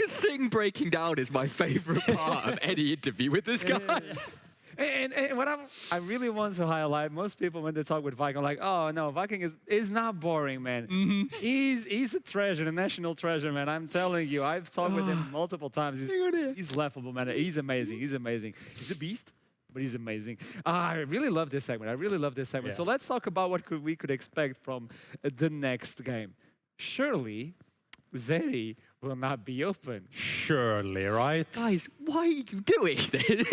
Sing breaking down is my favorite part of any interview with this guy. And what I really want to highlight, most people when they talk with Viking are like, oh no, Viking is not boring, man. He's a treasure, a national treasure, man. I'm telling you, I've talked with him multiple times. He's laughable, man. He's amazing. He's amazing. He's a beast, but he's amazing. I really love this segment. I really love this segment. Yeah. So let's talk about what we could expect from the next game. Surely, Zeri will not be open. Surely, right? Guys, why are you doing this?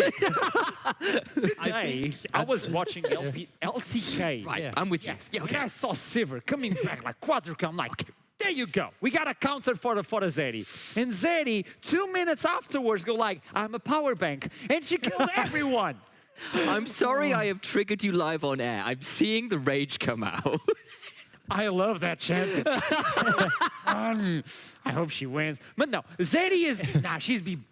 Today, I was watching LCK. Right, Yeah. I'm with Yes. you. Yeah, When okay. I saw Sivir coming back like Quadrica, I'm like, there you go. We got a counter for the Zeri. And Zeri, 2 minutes afterwards, go like, I'm a power bank. And she killed everyone. I'm sorry I have triggered you live on air. I'm seeing the rage come out. I love that champion. Fun. I hope she wins. But no, Zeri is,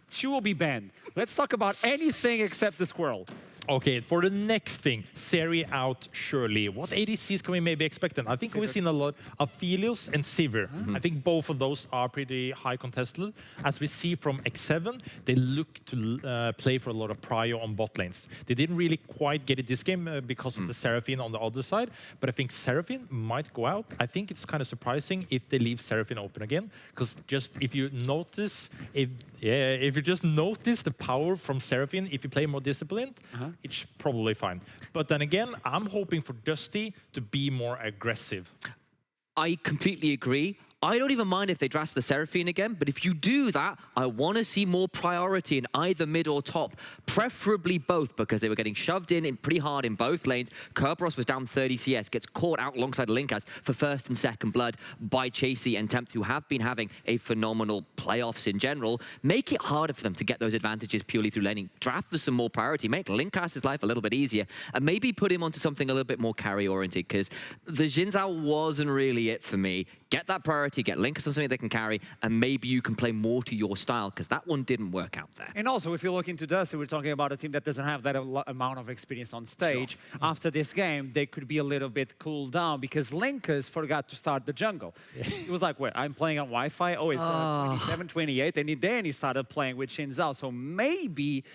she will be banned. Let's talk about anything except the squirrel. Okay, for the next thing, Seri out surely. What ADCs can we maybe expect then? I think we've seen a lot of Philios and Sivir. I think both of those are pretty high contested. As we see from X7, they look to play for a lot of prio on bot lanes. They didn't really quite get it this game because of the Seraphine on the other side, but I think Seraphine might go out. I think it's kind of surprising if they leave Seraphine open again, because just if you notice, if you just notice the power from Seraphine, if you play more disciplined, it's probably fine. But then again, I'm hoping for Dusty to be more aggressive. I completely agree. I don't even mind if they draft the Seraphine again, but if you do that, I want to see more priority in either mid or top, preferably both, because they were getting shoved in pretty hard in both lanes. Kerberos was down 30 CS, gets caught out alongside Linkas for first and second blood by Chasey and Tempt, who have been having a phenomenal playoffs in general. Make it harder for them to get those advantages purely through laning. Draft for some more priority, make Linkas' life a little bit easier, and maybe put him onto something a little bit more carry-oriented, because the Xin Zhao wasn't really it for me. Get that priority, get Linkas on something they can carry, and maybe you can play more to your style, because that one didn't work out there. And also, if you look into Dusty, we're talking about a team that doesn't have that amount of experience on stage. Sure. After this game, they could be a little bit cooled down because Linkas forgot to start the jungle. It was like, wait, I'm playing on Wi-Fi? Oh, it's 27, 28. And then he started playing with Xin Zhao. So maybe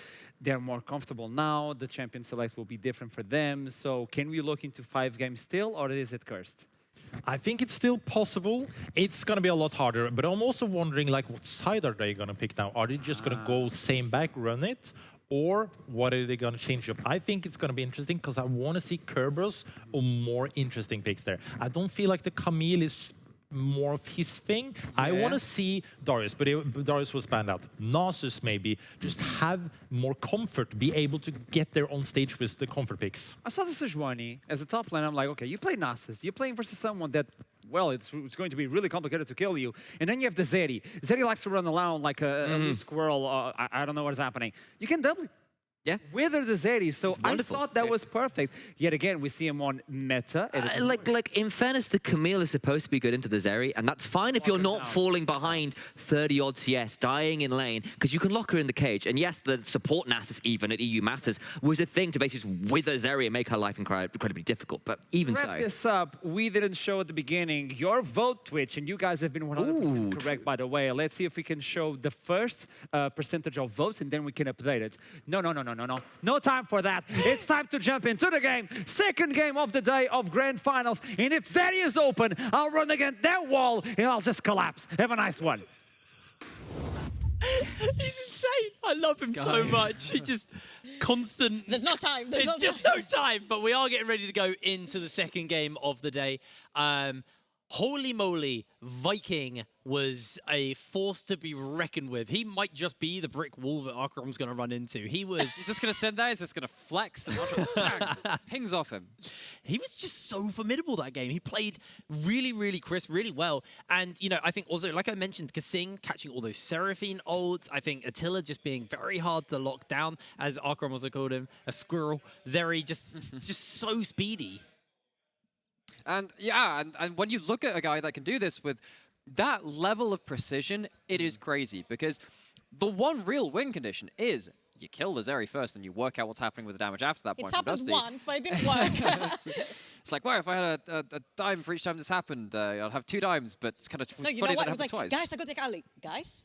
they're more comfortable now. The champion select will be different for them. So can we look into 5 games still, or is it cursed? I think it's still possible. It's going to be a lot harder, but I'm also wondering, like, what side are they going to pick now? Are they just going to go same back, run it? Or what are they going to change up? I think it's going to be interesting because I want to see Kerberos or more interesting picks there. I don't feel like the Camille is more of his thing. I want to see Darius, but Darius was banned out. Nasus maybe just have more comfort, be able to get there on stage with the comfort picks. I saw the Sejuani as a top lane. I'm like, okay, you play Nasus. You're playing versus someone that, well, it's going to be really complicated to kill you. And then you have the Zeri. Zeri likes to run around like a loose squirrel. I don't know what's happening. You can double. Yeah. Wither the Zeri, so I wonderful. thought that was perfect. Yet again, we see him on meta. Like in fairness, the Camille is supposed to be good into the Zeri, and that's fine if you're not falling behind 30-odd CS, dying in lane, because you can lock her in the cage. And yes, the support Nasus even at EU Masters was a thing to basically just wither Zeri and make her life incredibly difficult, but even so. Wrap this up, we didn't show at the beginning your vote Twitch, and you guys have been 100% correct, by the way. Let's see if we can show the first percentage of votes, and then we can update it. No. No time for that. It's time to jump into the game. Second game of the day of Grand Finals. And if Zeri is open, I'll run against that wall and I'll just collapse. Have a nice one. He's insane. I love him so much. He just constant. There's no time. There's just no time. But we are getting ready to go into the second game of the day. Holy moly, Viking was a force to be reckoned with. He might just be the brick wall that Akram's going to run into. He was... He's just going to send that, he's just going to flex and pings off him. He was just so formidable that game. He played really, really crisp, really well. And, you know, I think also, like I mentioned, Kasing catching all those Seraphine ults. I think Attila just being very hard to lock down, as Akram also called him, a squirrel. Zeri just so speedy. And yeah, and when you look at a guy that can do this with that level of precision, it is crazy, because the one real win condition is you kill the Zeri first and you work out what's happening with the damage after that point It's from happened Dusty. once, but it didn't work. It's like, well, if I had a dime for each time this happened, I'd have 2 dimes, but it's kind of No, you funny know that what? it It was happened like, twice. guys, I got the alley. Guys?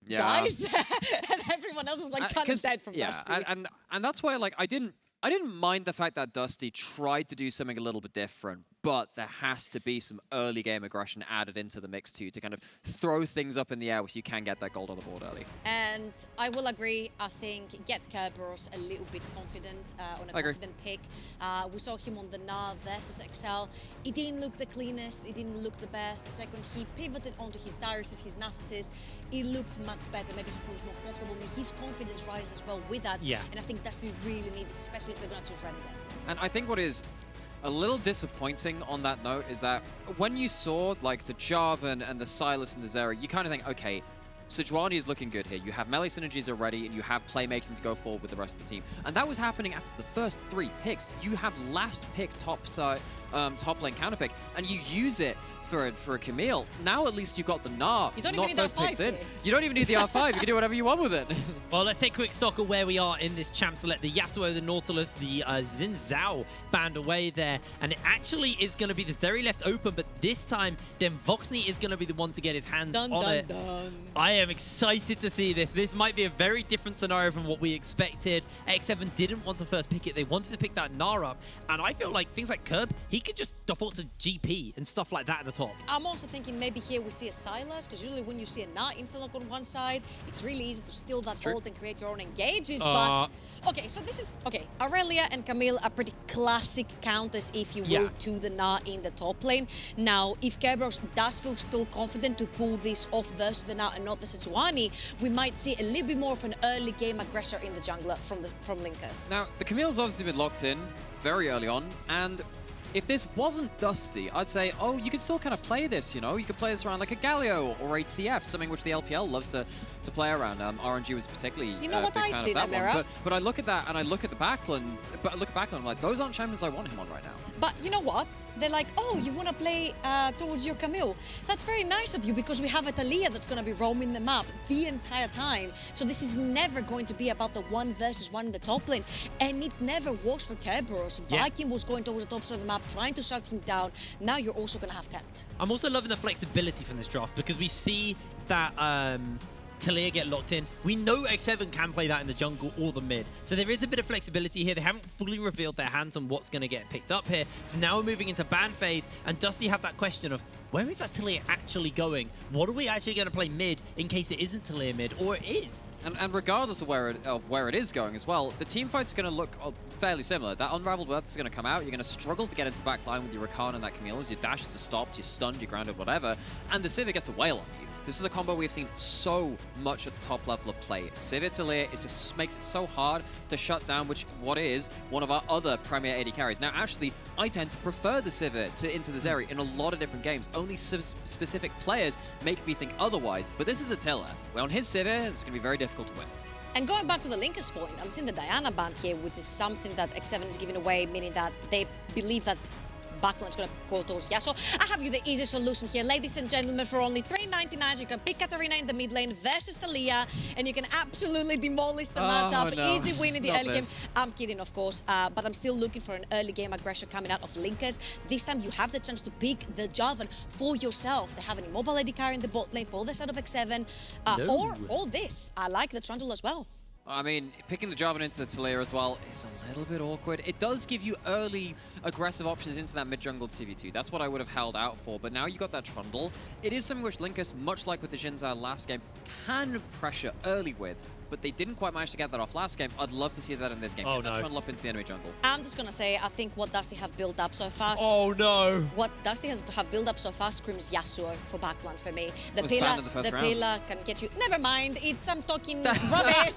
Yeah. Guys? And everyone else was like kind of dead from yeah, Dusty. and that's why like I didn't mind the fact that Dusty tried to do something a little bit different, but there has to be some early game aggression added into the mix too to kind of throw things up in the air where you can get that gold on the board early. And I will agree, I think get Kerberos a little bit confident on a confident pick. We saw him on the NAV versus Excel. It didn't look the cleanest, it didn't look the best. The second he pivoted onto his Darius, his Narcissus, it looked much better. Maybe he feels more comfortable. His confidence rises as well with that. Yeah. And I think Dusty really needs this, especially if they're going to choose Renegade. And I think what is a little disappointing on that note is that when you saw like the Jarvan and the Sylas and the Zeri, you kind of think, okay, Sejuani is looking good here. You have melee synergies already, and you have playmaking to go forward with the rest of the team. And that was happening after the first 3 picks. You have last pick top lane counter pick, and you use it for a Camille. Now at least you got the Gnar. You don't not even need first the R5 picks in. here. You don't even need the R5. You can do whatever you want with it. Well, let's take a quick stock of where we are in this champ select. The Yasuo, the Nautilus, the Xin Zhao banned away there. And it actually is going to be the Zeri left open, but this time, then Voxney is going to be the one to get his hands on it. I am excited to see this. This might be a very different scenario from what we expected. X7 didn't want to first pick it. They wanted to pick that Gnar up. And I feel like things like Curb, he could just default to GP and stuff like that in the top. I'm also thinking maybe here we see a Sylas, because usually when you see a Gnar insta-lock on one side, it's really easy to steal that ult and create your own engages, but... Okay, so this is... Okay, Aurelia and Camille are pretty classic counters, if you will, to the Gnar in the top lane. Now, if Kerberos does feel still confident to pull this off versus the Gnar and not the Sejuani, we might see a little bit more of an early game aggressor in the jungler from Linkers. Now, the Camille's obviously been locked in very early on, and if this wasn't Dusty, I'd say, oh, you could still kind of play this, you know? You could play this around like a Galio or HCF, something which the LPL loves to play around. RNG was particularly You know what big I fan see, of that Namira? one. But I look at that and I look at the backline, I'm like, those aren't champions I want him on right now. But you know what? They're like, oh, you want to play towards your Camille? That's very nice of you, because we have a Talia that's going to be roaming the map the entire time. So this is never going to be about the 1 versus 1 in the top lane. And it never was for Kerberos. Viking was going towards the top side of the map, trying to shut him down. Now you're also going to have Tent. I'm also loving the flexibility from this draft, because we see that Talia get locked in. We know X7 can play that in the jungle or the mid. So there is a bit of flexibility here. They haven't fully revealed their hands on what's going to get picked up here. So now we're moving into ban phase, and Dusty have that question of, where is that Talia actually going? What are we actually going to play mid in case it isn't Talia mid, or it is? And regardless of where it is going as well, the team fight's going to look fairly similar. That Unraveled Earth is going to come out. You're going to struggle to get into the back line with your Rakan and that Camille. Your dashes are stopped, you're stunned, you're grounded, whatever. And the Sivir gets to wail on you. This is a combo we've seen so much at the top level of play. Sivir Talia just makes it so hard to shut down what is one of our other premier AD carries. Now, actually, I tend to prefer the Sivir into the Zeri in a lot of different games. Only specific players make me think otherwise. But this is Attila. Well, on his Sivir, it's going to be very difficult to win. And going back to the Linkers point, I'm seeing the Diana band here, which is something that X7 is giving away, meaning that they believe that backline's going to go towards Yasuo. I have you the easy solution here, ladies and gentlemen, for only $3.99. So you can pick Katarina in the mid lane versus Talia, and you can absolutely demolish the matchup. No. Easy win in the Not early this. game. I'm kidding, of course, but I'm still looking for an early game aggression coming out of Linkers. This time you have the chance to pick the Jarvan for yourself. They have an immobile AD carry in the bot lane for the side of X7, or this. I like the Trundle as well. I mean, picking the Jarvan into the Talia as well is a little bit awkward. It does give you early aggressive options into that mid-jungle 2v2. That's what I would have held out for, but now you got that Trundle. It is something which Linkers, much like with the Xin Zhao last game, can pressure early with, but they didn't quite manage to get that off last game. I'd love to see that in this game. Oh, Get that no. Trundle up into the enemy jungle. I'm just going to say, I think what Dusty have built up so fast... Oh, no. What Dusty have built up so fast screams Yasuo for backline for me. The Was pillar, banned in the first round. pillar can get you... Never mind, I'm talking rubbish.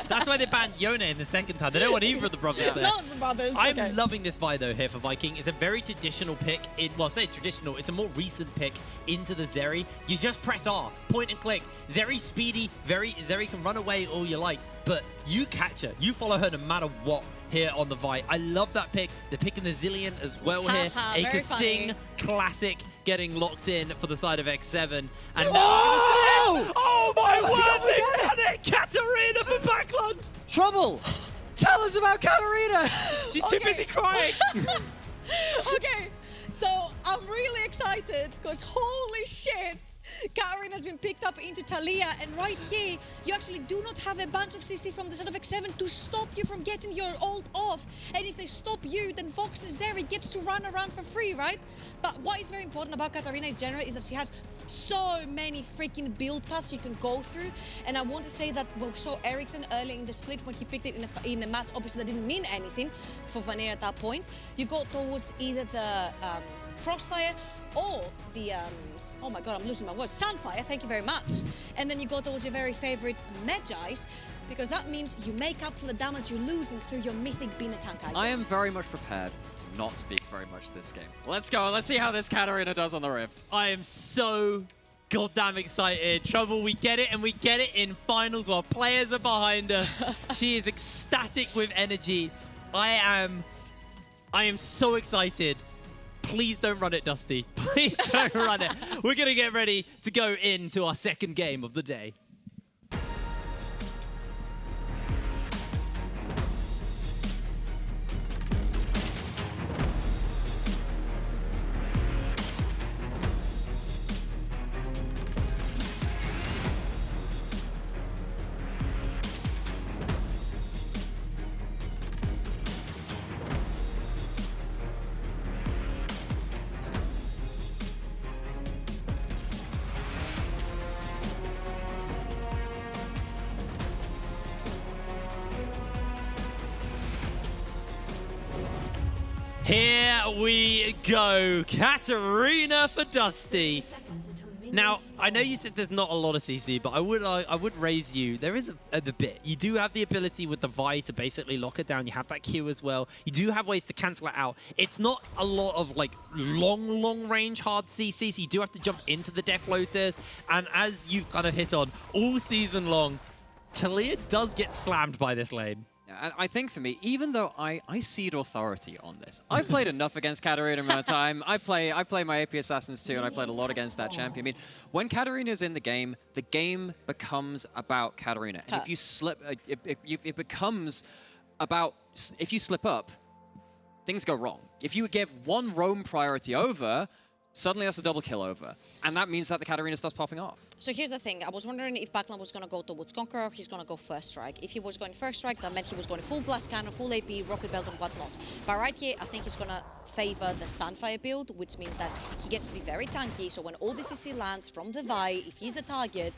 That's why they banned Yone in the second time. They don't want either of the brothers there. No, brothers. I'm okay. loving this buy, though, here for Viking. It's a very traditional pick. Well, I say traditional. It's a more recent pick into the Zeri. You just press R, point and click. Zeri's speedy. Zeri can run away all you like, but you catch her. You follow her no matter what here on the Vi. I love that pick. They're picking the Zillion as well here. A very Kasing funny. classic getting locked in for the side of X7. And now Oh! Oh my word, they've done it! Katarina for Backland! Trouble! Tell us about Katarina! She's too busy crying! Okay, so I'm really excited because holy shit, Katarina has been picked up into Talia, and right here, you actually do not have a bunch of CC from the side of X7 to stop you from getting your ult off. And if they stop you, then Fox and Zeri gets to run around for free, right? But what is very important about Katarina in general is that she has so many freaking build paths you can go through. And I want to say that we saw Ericsson early in the split when he picked it in a match, obviously that didn't mean anything for Vanilla at that point. You go towards either the Frostfire or the oh my god, I'm losing my words. Sunfire, thank you very much. And then you go towards your very favorite Medjais, because that means you make up for the damage you're losing through your mythic Bina tank item. I am very much prepared to not speak very much this game. Let's go. Let's see how this Katarina does on the Rift. I am so goddamn excited. Trouble, we get it, and we get it in finals while players are behind us. She is ecstatic with energy. I am so excited. Please don't run it, Dusty. Please don't run it. We're going to get ready to go into our second game of the day. Here we go. Katarina for Dusty. Now, I know you said there's not a lot of CC, but I would raise you. There is a bit. You do have the ability with the Vi to basically lock it down. You have that Q as well. You do have ways to cancel it out. It's not a lot of like long range hard CC, so you do have to jump into the death floaters. And as you've kind of hit on all season long, Talia does get slammed by this lane. And I think for me, even though I cede authority on this, I've played enough against Katarina in my time. I play my AP Assassins too, and I played a lot against that champion. I mean, when Katarina's in the game becomes about Katarina. And if you slip, it becomes about, if you slip up, things go wrong. If you give one roam priority over, suddenly that's a double kill over. And that means that the Katarina starts popping off. So here's the thing. I was wondering if Backland was going to go towards Conqueror or he's going to go First Strike. If he was going First Strike, that meant he was going full Blast Cannon, full AP, Rocket Belt and whatnot. But right here, I think he's going to favor the Sunfire build, which means that he gets to be very tanky. So when all the CC lands from the Vi, if he's the target,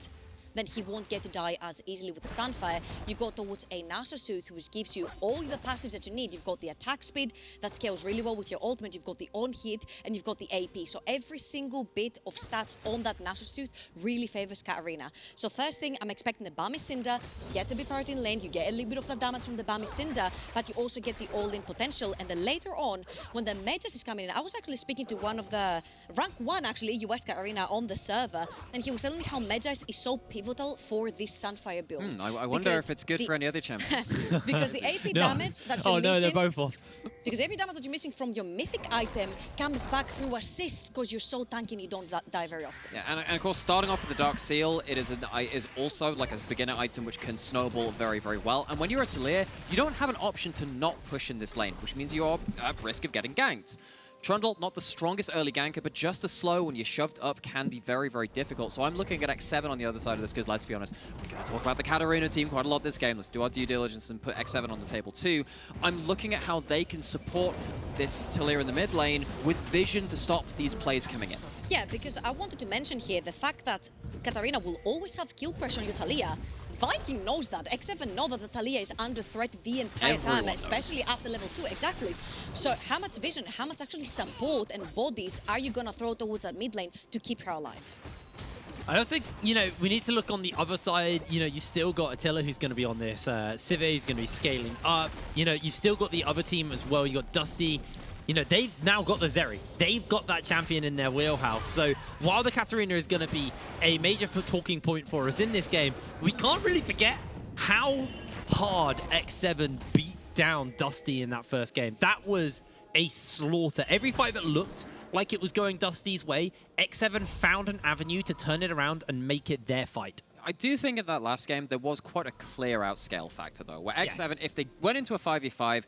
then he won't get to die as easily with the Sunfire. You go towards a Nasa Suit, which gives you all the passives that you need. You've got the attack speed, that scales really well with your ultimate. You've got the on-hit, and you've got the AP. So every single bit of stats on that Nasa Suit really favors Katarina. So first thing, I'm expecting the Bami Cinder gets a bit priority in lane. You get a little bit of that damage from the Bami Cinder, but you also get the all-in potential. And then later on, when the Medjais is coming in, I was actually speaking to one of the rank 1, actually, US Katarina on the server, and he was telling me how Medjais is so pivotal for this Sunfire build. I wonder if it's good for any other champions. Because the AP damage that you're missing... Oh no, they're both off. Because the AP damage that you're missing from your mythic item comes back through assists because you're so tanky and you don't die very often. Yeah, and of course, starting off with the Dark Seal, it is also like a beginner item which can snowball very, very well. And when you're a Talia, you don't have an option to not push in this lane, which means you're at risk of getting ganked. Trundle, not the strongest early ganker, but just as slow when you're shoved up can be very, very difficult. So I'm looking at X7 on the other side of this because, let's be honest, we're going to talk about the Katarina team quite a lot this game. Let's do our due diligence and put X7 on the table too. I'm looking at how they can support this Talia in the mid lane with vision to stop these plays coming in. Yeah, because I wanted to mention here the fact that Katarina will always have kill pressure on your Talia. Viking knows that. X7 know that the Talia is under threat the entire time, especially after level 2. Exactly. So how much vision, how much actually support and bodies are you going to throw towards that mid lane to keep her alive? I also think, we need to look on the other side. You still got Attila who's going to be on this. Cive is going to be scaling up. You've still got the other team as well. You got Dusty. They've now got the Zeri. They've got that champion in their wheelhouse. So while the Katarina is going to be a major talking point for us in this game, we can't really forget how hard X7 beat down Dusty in that first game. That was a slaughter. Every fight that looked like it was going Dusty's way, X7 found an avenue to turn it around and make it their fight. I do think in that last game, there was quite a clear outscale factor, though, where X7, Yes. if they went into a 5v5,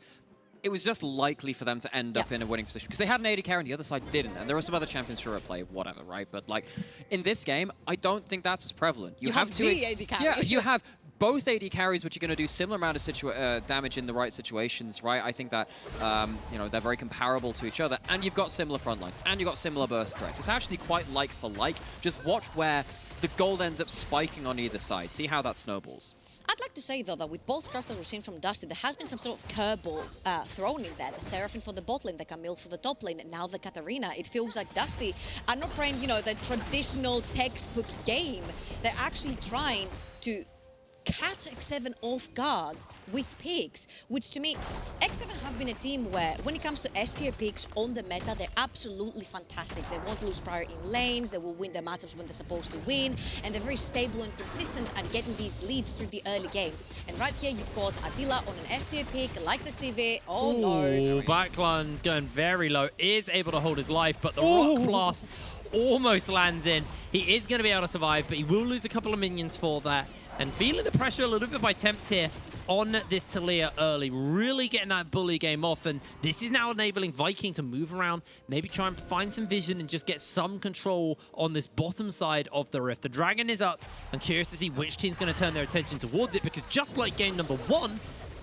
it was just likely for them to end up in a winning position. Because they had an AD carry and the other side didn't. And there were some other champions sure at play, whatever, right? But like, in this game, I don't think that's as prevalent. You have the AD carry. Yeah, you have both AD carries, which are going to do similar amount of damage in the right situations, right? I think that, you know, they're very comparable to each other. And you've got similar front lines. And you've got similar burst threats. It's actually quite like for like. Just watch where the gold ends up spiking on either side. See how that snowballs. I'd like to say, though, that with both cards that we've seen from Dusty, there has been some sort of curveball thrown in there. The Seraphine for the bot lane, the Camille for the top lane, and now the Katarina. It feels like Dusty are not playing, you know, the traditional textbook game. They're actually trying to catch X7 off guard with picks, which to me, X7 have been a team where when it comes to S-tier picks on the meta, they're absolutely fantastic. They won't lose prior in lanes, they will win their matchups when they're supposed to win, and they're very stable and consistent at getting these leads through the early game. And right here, you've got Attila on an S-tier pick, like the CV. Oh no. Backland going very low, is able to hold his life, but the Rock Blast almost lands in. He is going to be able to survive, but he will lose a couple of minions for that. And feeling the pressure a little bit by Tempt here on this Talia early, really getting that bully game off. And this is now enabling Viking to move around, maybe try and find some vision and just get some control on this bottom side of the Rift. The Dragon is up. I'm curious to see which team's going to turn their attention towards it, because just like game number 1,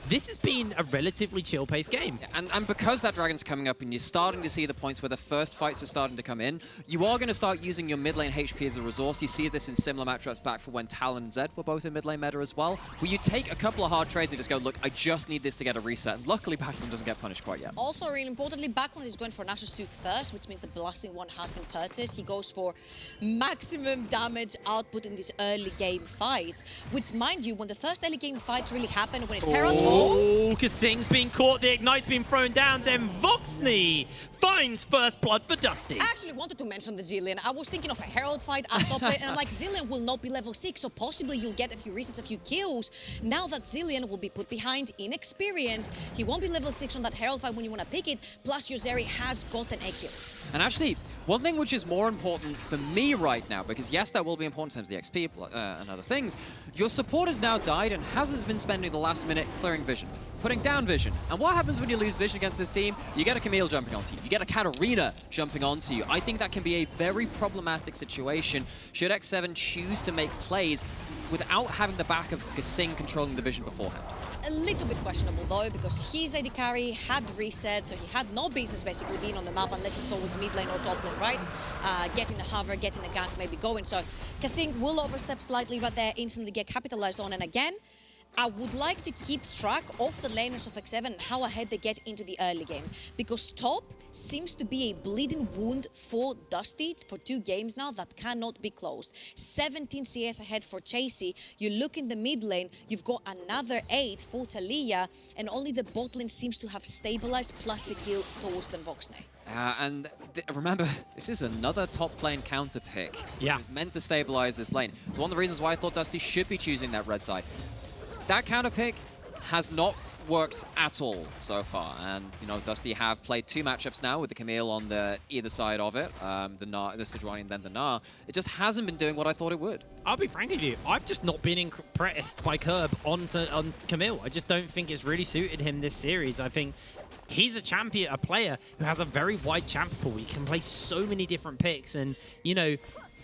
this has been a relatively chill-paced game. And because that Dragon's coming up and you're starting to see the points where the first fights are starting to come in, you are going to start using your mid lane HP as a resource. You see this in similar matchups back for when Talon and Zed were both in mid lane meta as well, where you take a couple of hard trades and just go, look, I just need this to get a reset. And luckily, Backland doesn't get punished quite yet. Also, really importantly, Backland is going for Nash's Tooth first, which means the Blasting one has been purchased. He goes for maximum damage output in these early game fights, which, mind you, when the first early game fights really happen, when it's Herald... Oh, Kasing's being caught, the Ignite's been thrown down, then Voxney finds first blood for Dusty. I actually wanted to mention the Zillion. I was thinking of a Herald fight at top lane, and I'm like, Zillion will not be level 6, so possibly you'll get a few resets, a few kills. Now that Zillion will be put behind in experience, he won't be level 6 on that Herald fight when you want to pick it, plus Yozeri has got an egg kill. And actually, one thing which is more important for me right now, because yes, that will be important in terms of the XP and other things, your support has now died and hasn't been spending the last minute clearing vision, putting down vision. And what happens when you lose vision against this team? You get a Camille jumping onto you. You get a Katarina jumping onto you. I think that can be a very problematic situation should X7 choose to make plays without having the back of Kasing controlling the vision beforehand. A little bit questionable though, because his AD carry had reset, so he had no business basically being on the map unless he's towards mid lane or top lane, right? Getting a hover, getting a gank, maybe going. So Kasing will overstep slightly, but there instantly get capitalized on. And again, I would like to keep track of the laners of X7 and how ahead they get into the early game, because top seems to be a bleeding wound for Dusty for 2 games now that cannot be closed. 17 CS ahead for Chasey. You look in the mid lane, you've got another 8 for Talia, and only the bot lane seems to have stabilized, plus the kill towards the Voxney. And remember, this is another top lane counter pick. Yeah. It's meant to stabilize this lane. It's one of the reasons why I thought Dusty should be choosing that red side. That counter pick has not worked at all so far, and you know, Dusty have played 2 matchups now with the Camille on the either side of it, the Sejuani and then the Gnar. It just hasn't been doing what I thought it would. I'll be frank with you, I've just not been impressed by Curb on Camille. I just don't think it's really suited him this series. I think he's a champion, a player who has a very wide champ pool. He can play so many different picks, and you know,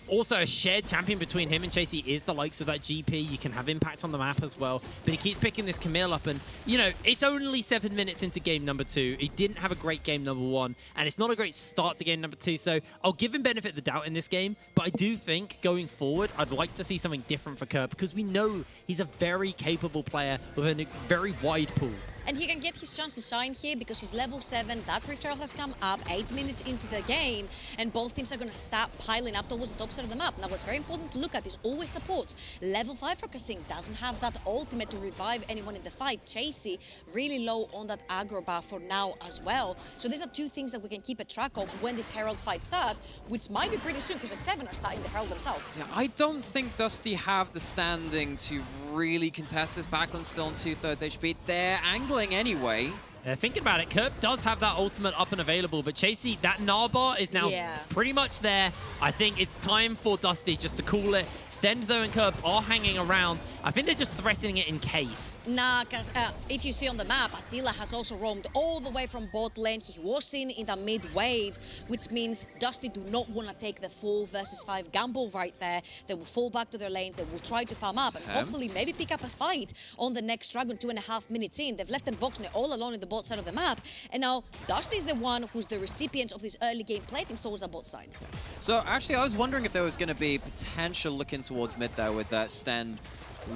also a shared champion between him and Chasey is the likes of that GP. You can have impact on the map as well. But he keeps picking this Camille up, and you know, it's only 7 minutes into game number 2. He didn't have a great game number 1, and it's not a great start to game number 2. So I'll give him benefit of the doubt in this game, but I do think going forward, I'd like to see something different for Kerr, because we know he's a very capable player with a very wide pool. And he can get his chance to shine here because he's level 7. That Rift Herald has come up 8 minutes into the game, and both teams are going to start piling up towards the top side of the map. Now, what's very important to look at is always supports. Level 5 for Kasing doesn't have that ultimate to revive anyone in the fight. Chasey really low on that aggro bar for now as well. So these are 2 things that we can keep a track of when this Herald fight starts, which might be pretty soon because X7 are starting the Herald themselves. Yeah, I don't think Dusty have the standing to really contest this. Backland's still on 2/3 HP. They're angling anyway. Thinking about it, Kerb does have that ultimate up and available, but Chasey, that Gnar bar is now pretty much there. I think it's time for Dusty just to cool it. Stend, though, and Kerb are hanging around. I think they're just threatening it in case. Nah, because if you see on the map, Attila has also roamed all the way from bot lane. He was seen in the mid wave, which means Dusty do not want to take the 4 versus 5 gamble right there. They will fall back to their lanes. They will try to farm up and hopefully maybe pick up a fight on the next Dragon 2.5 minutes in. They've left them Voxney all alone in the bot side of the map. And now Dusty's the one who's the recipient of these early game playthings towards the bot side. So actually, I was wondering if there was going to be potential looking towards mid there with that Stend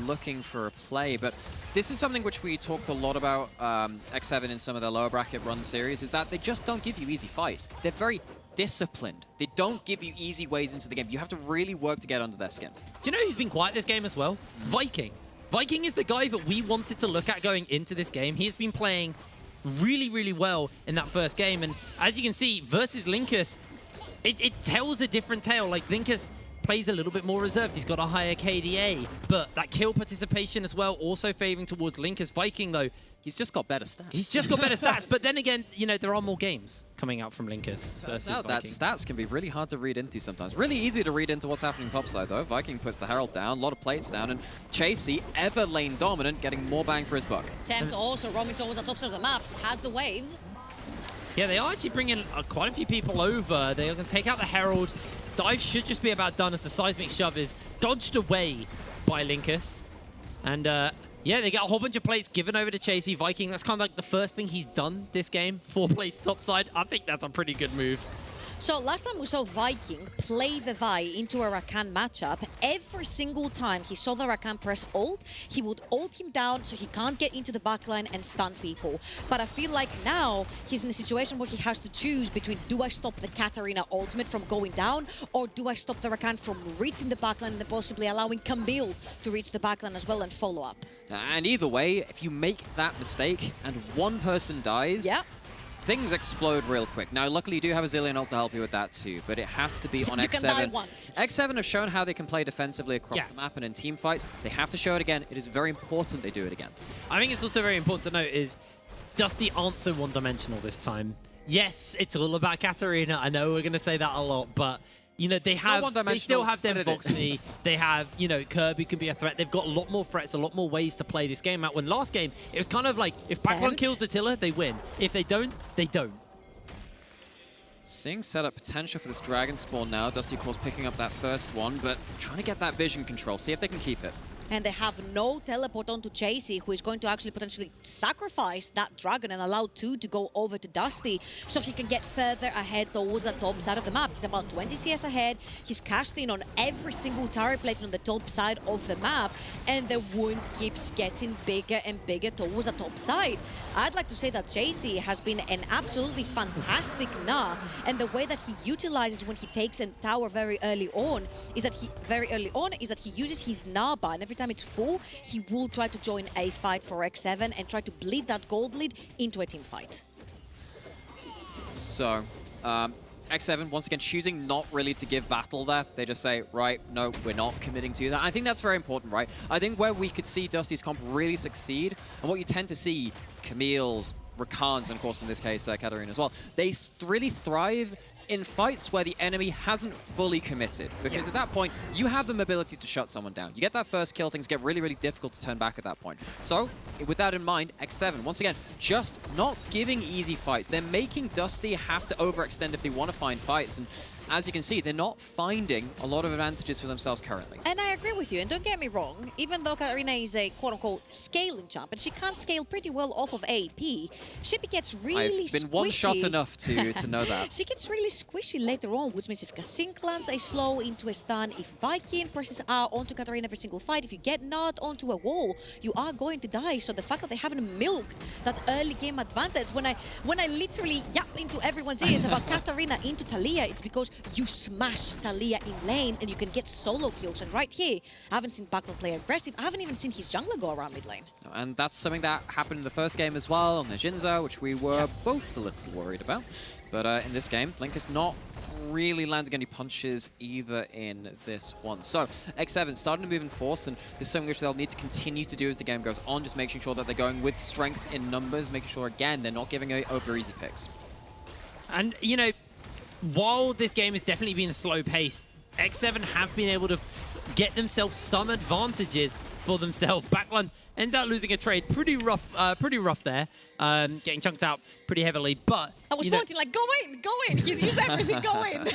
looking for a play, but this is something which we talked a lot about X7 in some of their lower bracket run series, is that they just don't give you easy fights. They're very disciplined. They don't give you easy ways into the game. You have to really work to get under their skin. Do you know who's been quiet this game as well? Viking. Viking is the guy that we wanted to look at going into this game. He's been playing really, really well in that first game, and as you can see, versus Linkus, it tells a different tale. Like, Linkus plays a little bit more reserved. He's got a higher KDA, but that kill participation as well also favoring towards Linkus. Viking, though, he's just got better stats. He's just got better stats, but then again, you know, there are more games coming out from Linkus versus Viking. That stats can be really hard to read into sometimes. Really easy to read into what's happening topside, though. Viking puts the Herald down, a lot of plates down, and Chasey, ever lane dominant, getting more bang for his buck. Tempt also roaming towards the top side of the map. He has the wave. Yeah, they are actually bringing quite a few people over. They're going to take out the Herald. Dive should just be about done as the seismic shove is dodged away by Linkus. And yeah, they get a whole bunch of plates given over to Chasey. Viking, that's kind of like the first thing he's done this game. 4 plates topside. I think that's a pretty good move. So last time we saw Viking play the Vi into a Rakan matchup, every single time he saw the Rakan press ult, he would ult him down so he can't get into the backline and stun people. But I feel like now he's in a situation where he has to choose between, do I stop the Katarina ultimate from going down, or do I stop the Rakan from reaching the backline and then possibly allowing Camille to reach the backline as well and follow up? And either way, if you make that mistake and one person dies, things explode real quick. Now, luckily, you do have a Zillion ult to help you with that too, but it has to be on You X7. can die once. X7 have shown how they can play defensively across the map and in team fights. They have to show it again. It is very important they do it again. I think it's also very important to note is Dusty aren't so one-dimensional this time. Yes, it's all about Katarina. I know we're going to say that a lot, but you know, they still have Dem Voxney. They have, you know, Kirby can be a threat. They've got a lot more threats, a lot more ways to play this game out. When last game, it was kind of like, if Backline kills Attila, they win. If they don't, they don't. Seeing set up potential for this Dragon Spawn now. Dusty, of course, picking up that first one, but trying to get that vision control, see if they can keep it. And they have no teleport onto Chasey, who is going to actually potentially sacrifice that dragon and allow 2 to go over to Dusty so he can get further ahead towards the top side of the map. He's about 20 CS ahead. He's cashed in on every single turret plate on the top side of the map, and the wound keeps getting bigger and bigger towards the top side. I'd like to say that Chasey has been an absolutely fantastic Gnar, and the way that he utilizes when he takes a tower very early on is that he uses his Gnar bar, and every time it's full, he will try to join a fight for X7 and try to bleed that gold lead into a team fight. So, X7, once again, choosing not really to give battle there. They just say, right, no, we're not committing to that. I think that's very important, right? I think where we could see Dusty's comp really succeed, and what you tend to see, Camille's, Rakan's, and of course in this case, Katarina as well, they really thrive in fights where the enemy hasn't fully committed. Because at that point, you have the ability to shut someone down. You get that first kill, things get really, really difficult to turn back at that point. So, with that in mind, X7, once again, just not giving easy fights. They're making Dusty have to overextend if they want to find fights. And as you can see, they're not finding a lot of advantages for themselves currently. And I agree with you, and don't get me wrong, even though Katarina is a quote-unquote scaling champ, and she can scale pretty well off of AP, she gets really I've been squishy. one shot enough to know that. She gets really squishy later on, which means if Kasink lands a slow into a stun, if Viking presses R onto Katarina every single fight, if you get not onto a wall, you are going to die. So the fact that they haven't milked that early game advantage, when I literally yap into everyone's ears about Katarina into Talia, it's because you smash Talia in lane and you can get solo kills. And right here, I haven't seen Backline play aggressive. I haven't even seen his jungler go around mid lane. And that's something that happened in the first game as well on the Jinza, which we were both a little worried about. But in this game, Link is not really landing any punches either in this one. So X7 starting to move in force, and this is something which they'll need to continue to do as the game goes on, just making sure that they're going with strength in numbers, making sure, again, they're not giving over easy picks. And, you know, while this game has definitely been a slow pace, X7 have been able to get themselves some advantages for themselves. Backland ends out losing a trade. Pretty rough there. Getting chunked out pretty heavily, but... I was pointing like, go in. He's used everything, go in.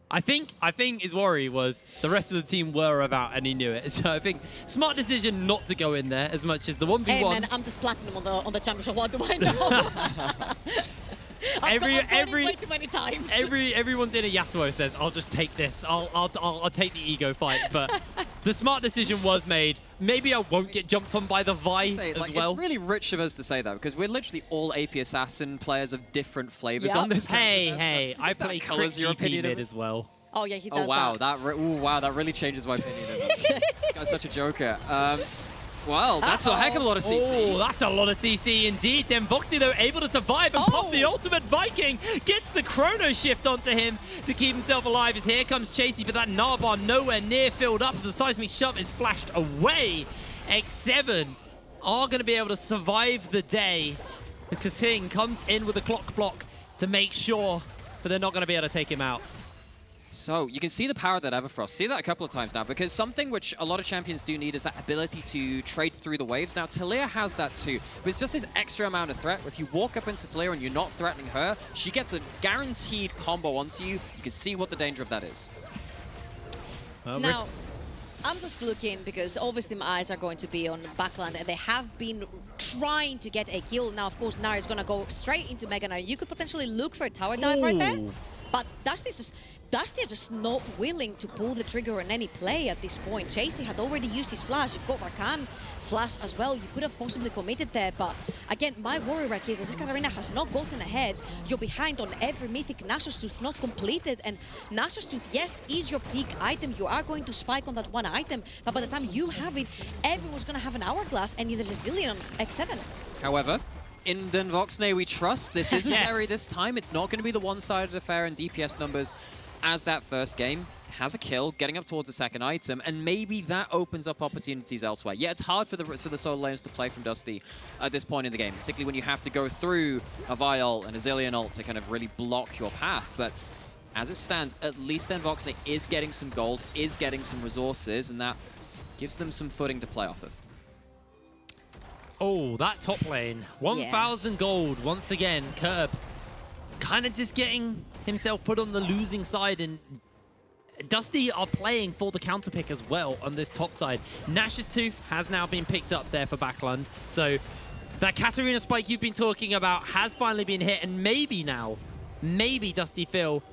I think his worry was the rest of the team were about, and he knew it. So I think smart decision not to go in there as much as the 1v1. Hey man, I'm just platinum on the championship. What do I know? I've gone way too many times. Everyone's in a Yasuo says, I'll just take this. I'll take the ego fight. But the smart decision was made. Maybe I won't get jumped on by the Vi as well. It's really rich of us to say that, because we're literally all AP Assassin players of different flavors on this game. Hey, I play Crit GP mid as well. Oh yeah, he does wow, that. that really changes my opinion of him. This guy's such a joker. Well, that's a heck of a lot of CC. Oh, that's a lot of CC indeed. Then Voxney, though, able to survive and pop the ultimate Viking. Gets the chrono shift onto him to keep himself alive as here comes Chasey, but that Narbonne nowhere near filled up. The seismic shove is flashed away. X7 are going to be able to survive the day. Kasing comes in with a clock block to make sure that they're not going to be able to take him out. So you can see the power of that Everfrost. See that a couple of times now, because something which a lot of champions do need is that ability to trade through the waves. Now, Taliyah has that too, but it's just this extra amount of threat. If you walk up into Taliyah and you're not threatening her, she gets a guaranteed combo onto you. You can see what the danger of that is. Now, I'm just looking because obviously my eyes are going to be on Backland, and they have been trying to get a kill. Now, of course, Nara is going to go straight into Mega Nara. You could potentially look for a tower dive right there, but Dusty is just not willing to pull the trigger on any play at this point. Chasey had already used his flash. You've got Rakan flash as well. You could have possibly committed there, but again, my worry right here is that this Katarina has not gotten ahead. You're behind on every mythic. Nashor's Tooth not completed, and Nashor's Tooth, yes, is your peak item. You are going to spike on that one item, but by the time you have it, everyone's going to have an hourglass, and there's a zillion on X7. However, in Den Voxney, we trust this is a Zeri this time. It's not going to be the one-sided affair in DPS numbers as that first game. Has a kill, getting up towards the second item, and maybe that opens up opportunities elsewhere. Yeah, it's hard for the solo lanes to play from Dusty at this point in the game, particularly when you have to go through a Vi ult and a Zillion ult to kind of really block your path. But as it stands, at least Den Voxney is getting some gold, is getting some resources, and that gives them some footing to play off of. Oh, that top lane. 1,000 gold once again. Curb kind of just getting himself put on the losing side, and Dusty are playing for the counter pick as well on this top side. Nash's Tooth has now been picked up there for Backland. So that Katarina spike you've been talking about has finally been hit, and maybe now, maybe Dusty feel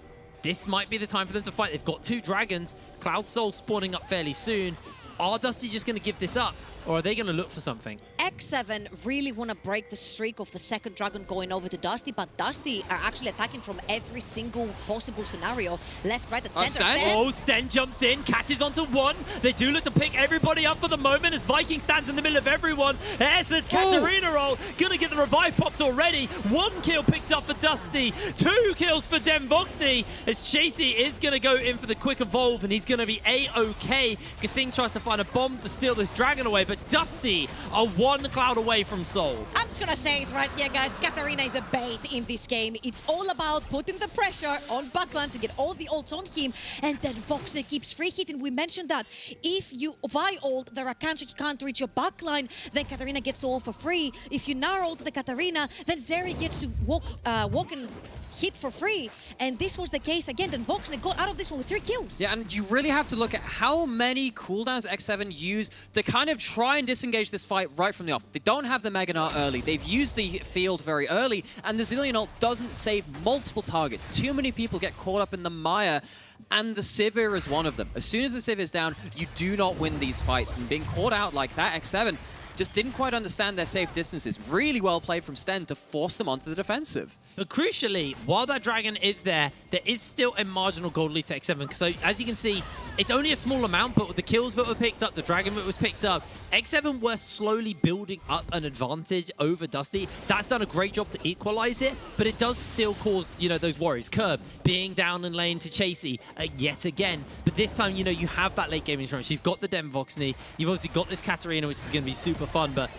this might be the time for them to fight. They've got 2 dragons, Cloud Soul spawning up fairly soon. Are Dusty just going to give this up, or are they going to look for something? X7 really want to break the streak of the second dragon going over to Dusty, but Dusty are actually attacking from every single possible scenario. Left, right, and center. Oh, Sten jumps in, catches onto one. They do look to pick everybody up for the moment as Viking stands in the middle of everyone. There's the Katarina roll. Gonna get the revive popped already. 1 kill picked up for Dusty. 2 kills for Den Voxney as Chasey is gonna go in for the quick evolve, and he's gonna be A-OK. Kasing tries to find a bomb to steal this dragon away, but Dusty are 1 cloud away from Soul. I'm just gonna say it right here, guys. Katarina is a bait in this game. It's all about putting the pressure on Backland to get all the ults on him, and then Voxney keeps free hitting. We mentioned that if you Vi ult the Rakan so he can't reach your backline, then Katarina gets the ult for free. If you Nara ult the Katarina, then Zeri gets to walk and hit for free, and this was the case again. Then Voxney got out of this one with 3 kills. Yeah, and you really have to look at how many cooldowns X7 use to kind of try and disengage this fight right from the off. They don't have the Mega Nart early. They've used the field very early, and the Zillion ult doesn't save multiple targets. Too many people get caught up in the mire, and the Sivir is one of them. As soon as the Sivir is down, you do not win these fights, and being caught out like that, X7 just didn't quite understand their safe distances. Really well played from Sten to force them onto the defensive. But crucially, while that dragon is there, there is still a marginal gold lead to X7. So as you can see, it's only a small amount, but with the kills that were picked up, the Dragon that was picked up, X7 were slowly building up an advantage over Dusty. That's done a great job to equalize it, but it does still cause, you know, those worries. Curb being down in lane to Chasey yet again. But this time, you know, you have that late game insurance. You've got the Demvoxney. You've obviously got this Katarina, which is going to be super fun, but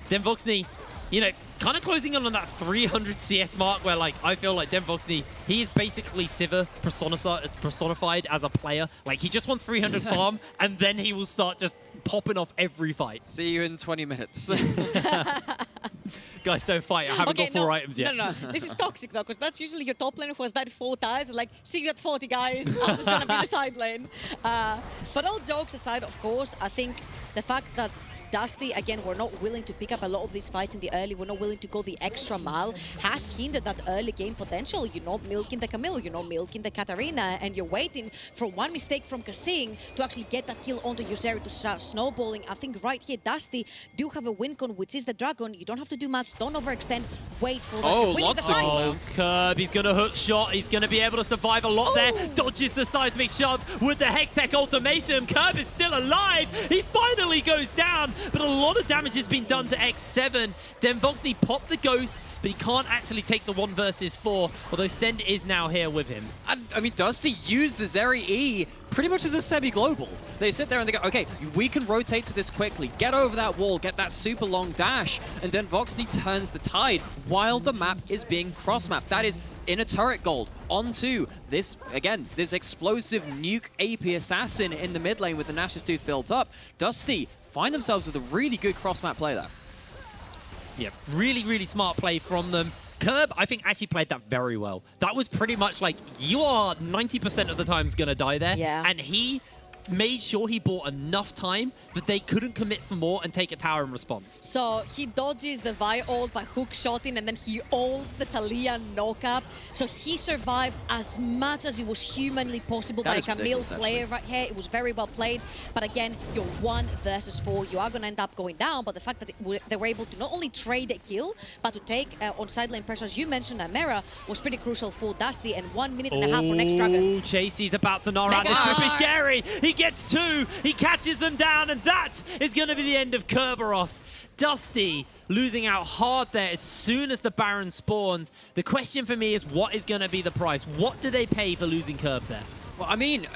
Demvoxney, you know, kind of closing in on that 300 CS mark where, like, I feel like Demvoxney, he is basically Sivir personified as a player. Like, he just wants 300 farm, and then he will start just popping off every fight. See you in 20 minutes. Guys, don't fight. I haven't got 4 items yet. No. This is toxic, though, because that's usually your top laner who has died 4 times. And, like, see you at 40, guys. I'm just going to be the side lane. But all jokes aside, of course, I think the fact that Dusty, again, we're not willing to pick up a lot of these fights in the early. We're not willing to go the extra mile. Has hindered that early game potential. You're not milking the Camille, you're not milking the Katarina, and you're waiting for one mistake from Kasing to actually get that kill onto your Zeri to start snowballing. I think right here, Dusty do have a win con, which is the Dragon. You don't have to do much. Don't overextend. Wait for that. Oh, Winning lots the of fight. close. Curb, he's going to hook shot. He's going to be able to survive a lot there. Dodges the seismic shove with the Hextech ultimatum. Curb is still alive. He finally goes down, but a lot of damage has been done to X7. Demvoxney popped the ghost, but he can't actually take the 1 versus 4, although Stend is now here with him. And, I mean, Dusty used the Zeri E pretty much as a semi-global. They sit there and they go, okay, we can rotate to this quickly, get over that wall, get that super long dash, and then Voxney turns the tide while the map is being cross-mapped. That is in a turret gold onto this, again, this explosive nuke AP assassin in the mid lane with the Nash's Tooth built up. Dusty find themselves with a really good cross-map play there. Yeah, really, really smart play from them. Curb, I think, actually played that very well. That was pretty much like, you are 90% of the times going to die there. Yeah. And he made sure he bought enough time that they couldn't commit for more and take a tower in response. So he dodges the Vi ult by hook shotting, and then he ults the Talia knock-up. So he survived as much as it was humanly possible That by is Camille's ridiculous, player right here. It was very well played. But again, you're 1 versus 4. You are going to end up going down. But the fact that they were able to not only trade a kill, but to take on side lane pressure, as you mentioned, Amera, was pretty crucial for Dusty. And 1 minute and a half for next Dragon. Oh, Chasey's about to gnaw out this Mega group is dash. scary. He gets 2. He catches them down, and that is going to be the end of Kerberos. Dusty losing out hard there as soon as the Baron spawns. The question for me is, what is going to be the price? What do they pay for losing Curb there? Well, I mean,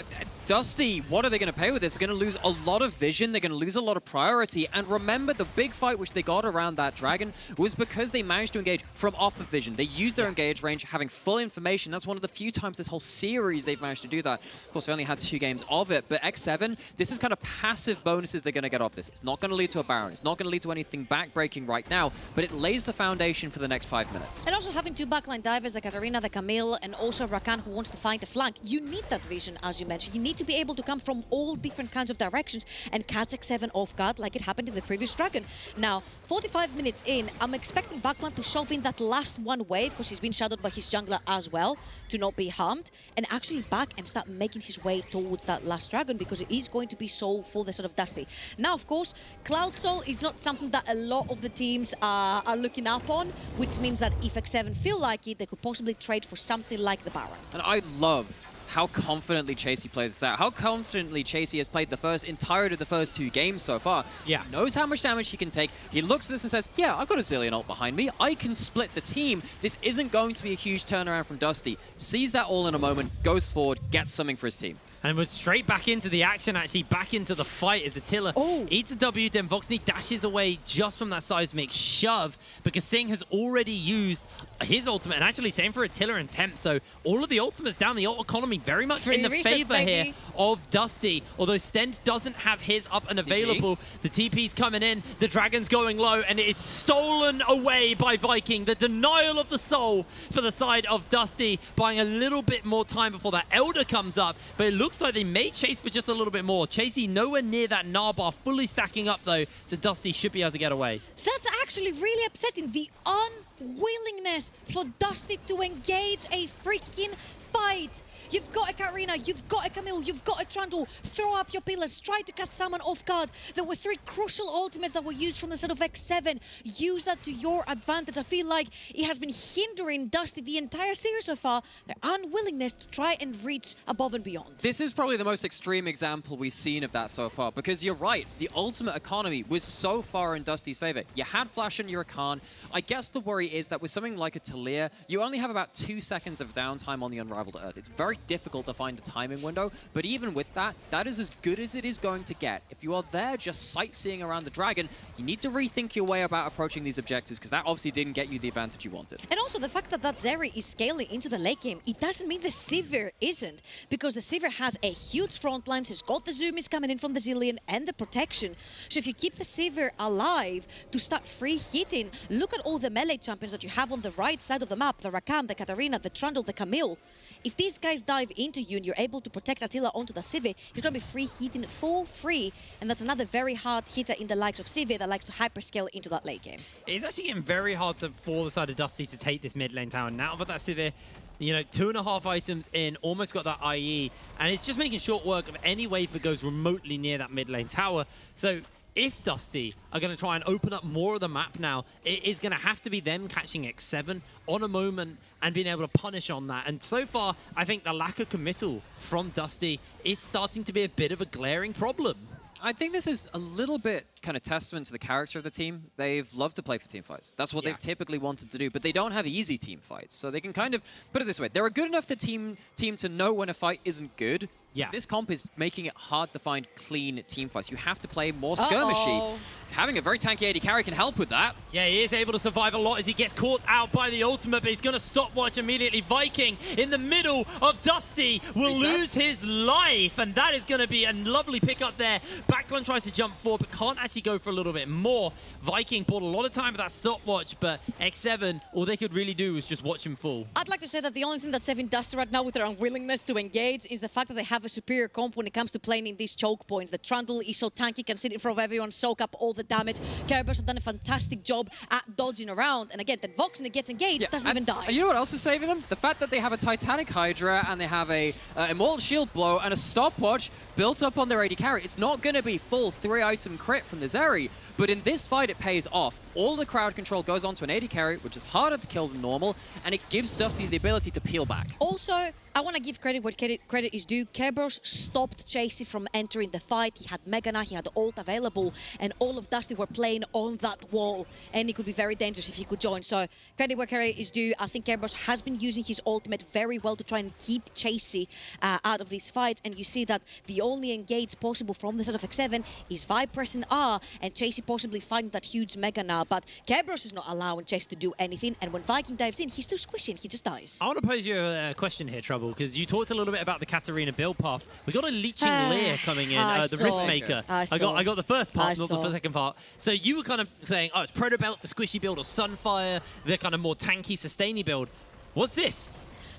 Dusty, what are they going to pay with this? They're going to lose a lot of vision. They're going to lose a lot of priority. And remember, the big fight which they got around that Dragon was because they managed to engage from off of vision. They used their engage range, having full information. That's one of the few times this whole series they've managed to do that. Of course, they only had 2 games of it. But X7, this is kind of passive bonuses they're going to get off this. It's not going to lead to a Baron. It's not going to lead to anything backbreaking right now. But it lays the foundation for the next 5 minutes. And also having 2 backline divers, the Katarina, the Camille, and also Rakan, who wants to find the flank. You need that vision, as you mentioned. You need to be able to come from all different kinds of directions and catch X7 off guard like it happened in the previous Dragon. Now, 45 minutes in, I'm expecting backline to shove in that last 1 wave, because he's been shadowed by his jungler as well, to not be harmed, and actually back and start making his way towards that last Dragon, because it is going to be soul for the sort of Dusty. Now, of course, Cloud Soul is not something that a lot of the teams are looking up on, which means that if X7 feel like it, they could possibly trade for something like the Baron. And I love how confidently Chasey plays this out. How confidently Chasey has played the entirety of the first 2 games so far. Yeah. He knows how much damage he can take. He looks at this and says, yeah, I've got a Zillion ult behind me. I can split the team. This isn't going to be a huge turnaround from Dusty. Sees that all in a moment, goes forward, gets something for his team. And was straight back into the action, actually, back into the fight as Attila eats a W. Demvoxney dashes away just from that seismic shove, because Singh has already used his ultimate, and actually same for Attila and Temp, so all of the ultimates down, the ult economy very much in the favor here of Dusty, although Stend doesn't have his up and available. The TP's coming in, the Dragon's going low, and it is stolen away by Viking. The denial of the soul for the side of Dusty, buying a little bit more time before that Elder comes up, but it looks like they may chase for just a little bit more. Chasey nowhere near that Narbar, fully stacking up though, so Dusty should be able to get away. That's actually really upsetting. The unwillingness for Dusty to engage a freaking fight. You've got a Katarina, you've got a Camille, you've got a Trundle. Throw up your pillars, try to catch someone off guard. There were 3 crucial ultimates that were used from the side of X7. Use that to your advantage. I feel like it has been hindering Dusty the entire series so far, their unwillingness to try and reach above and beyond. This is probably the most extreme example we've seen of that so far, because you're right, the ultimate economy was so far in Dusty's favor. You had Flash on your Rakan. I guess the worry is that with something like a Talia, you only have about 2 seconds of downtime on the Unrivaled Earth. It's very difficult to find a timing window, but even with that, that is as good as it is going to get. If you are there just sightseeing around the Dragon, you need to rethink your way about approaching these objectives, because that obviously didn't get you the advantage you wanted. And also the fact that Zeri is scaling into the late game, it doesn't mean the Sivir isn't, because the Sivir has a huge front line. He's got the zoomies coming in from the Zillion and the protection. So if you keep the Sivir alive to start free hitting, look at all the melee champions that you have on the right side of the map, the Rakan, the Katarina, the Trundle, the Camille. If these guys dive into you and you're able to protect Attila onto the Sivir, you're going to be free hitting for free. And that's another very hard hitter in the likes of Sivir that likes to hyperscale into that late game. It's actually getting very hard for the side of Dusty to take this mid lane tower. Now that Sivir, you know, 2.5 items in, almost got that IE, and it's just making short work of any wave that goes remotely near that mid lane tower. So if Dusty are going to try and open up more of the map now, it is going to have to be them catching X7 on a moment and being able to punish on that. And so far, I think the lack of committal from Dusty is starting to be a bit of a glaring problem. I think this is a little bit kind of testament to the character of the team. They've loved to play for team fights. That's what they've typically wanted to do, but they don't have easy team fights. So they can kind of, put it this way, they're a good enough team to know when a fight isn't good. Yeah. This comp is making it hard to find clean team fights. You have to play more skirmishy. Having a very tanky AD carry can help with that. Yeah, he is able to survive a lot as he gets caught out by the ultimate, but he's going to stopwatch immediately. Viking in the middle of Dusty will lose his life, and that is going to be a lovely pickup there. Backline tries to jump forward, but can't actually go for a little bit more. Viking bought a lot of time with that stopwatch, but X7, all they could really do was just watch him fall. I'd like to say that the only thing that's saving Dusty right now with their unwillingness to engage is the fact that they have a superior comp when it comes to playing in these choke points. The Trundle is so tanky, can sit in front of everyone, soak up all the damage. Kerberos have done a fantastic job at dodging around. And again, that Vox, when it gets engaged, doesn't even die. And you know what else is saving them? The fact that they have a Titanic Hydra and they have a Immortal Shield Blow and a stopwatch built up on their AD carry. It's not going to be full 3-item crit from the Zeri, but in this fight it pays off. All the crowd control goes onto an AD carry, which is harder to kill than normal, and it gives Dusty the ability to peel back. Also, I want to give credit where credit is due. Kerberos stopped Chasey from entering the fight. He had Megana, he had ult available, and all of Dusty were playing on that wall, and it could be very dangerous if he could join. So, credit where credit is due. I think Kerberos has been using his ultimate very well to try and keep Chasey out of these fights, and you see that the only engage possible from the side of X7 is Vi pressing R, and Chasey possibly finding that huge Megana, but Kerberos is not allowing Chasey to do anything, and when Viking dives in, he's too squishy and he just dies. I want to pose you a question here, Trouble, because you talked a little bit about the Katarina build path. We got a Leeching Leer coming in, the Riftmaker. I got the first part, not the second part. So you were kind of saying, oh, it's Predator Belt, the squishy build, or Sunfire, the kind of more tanky, sustainy build. What's this?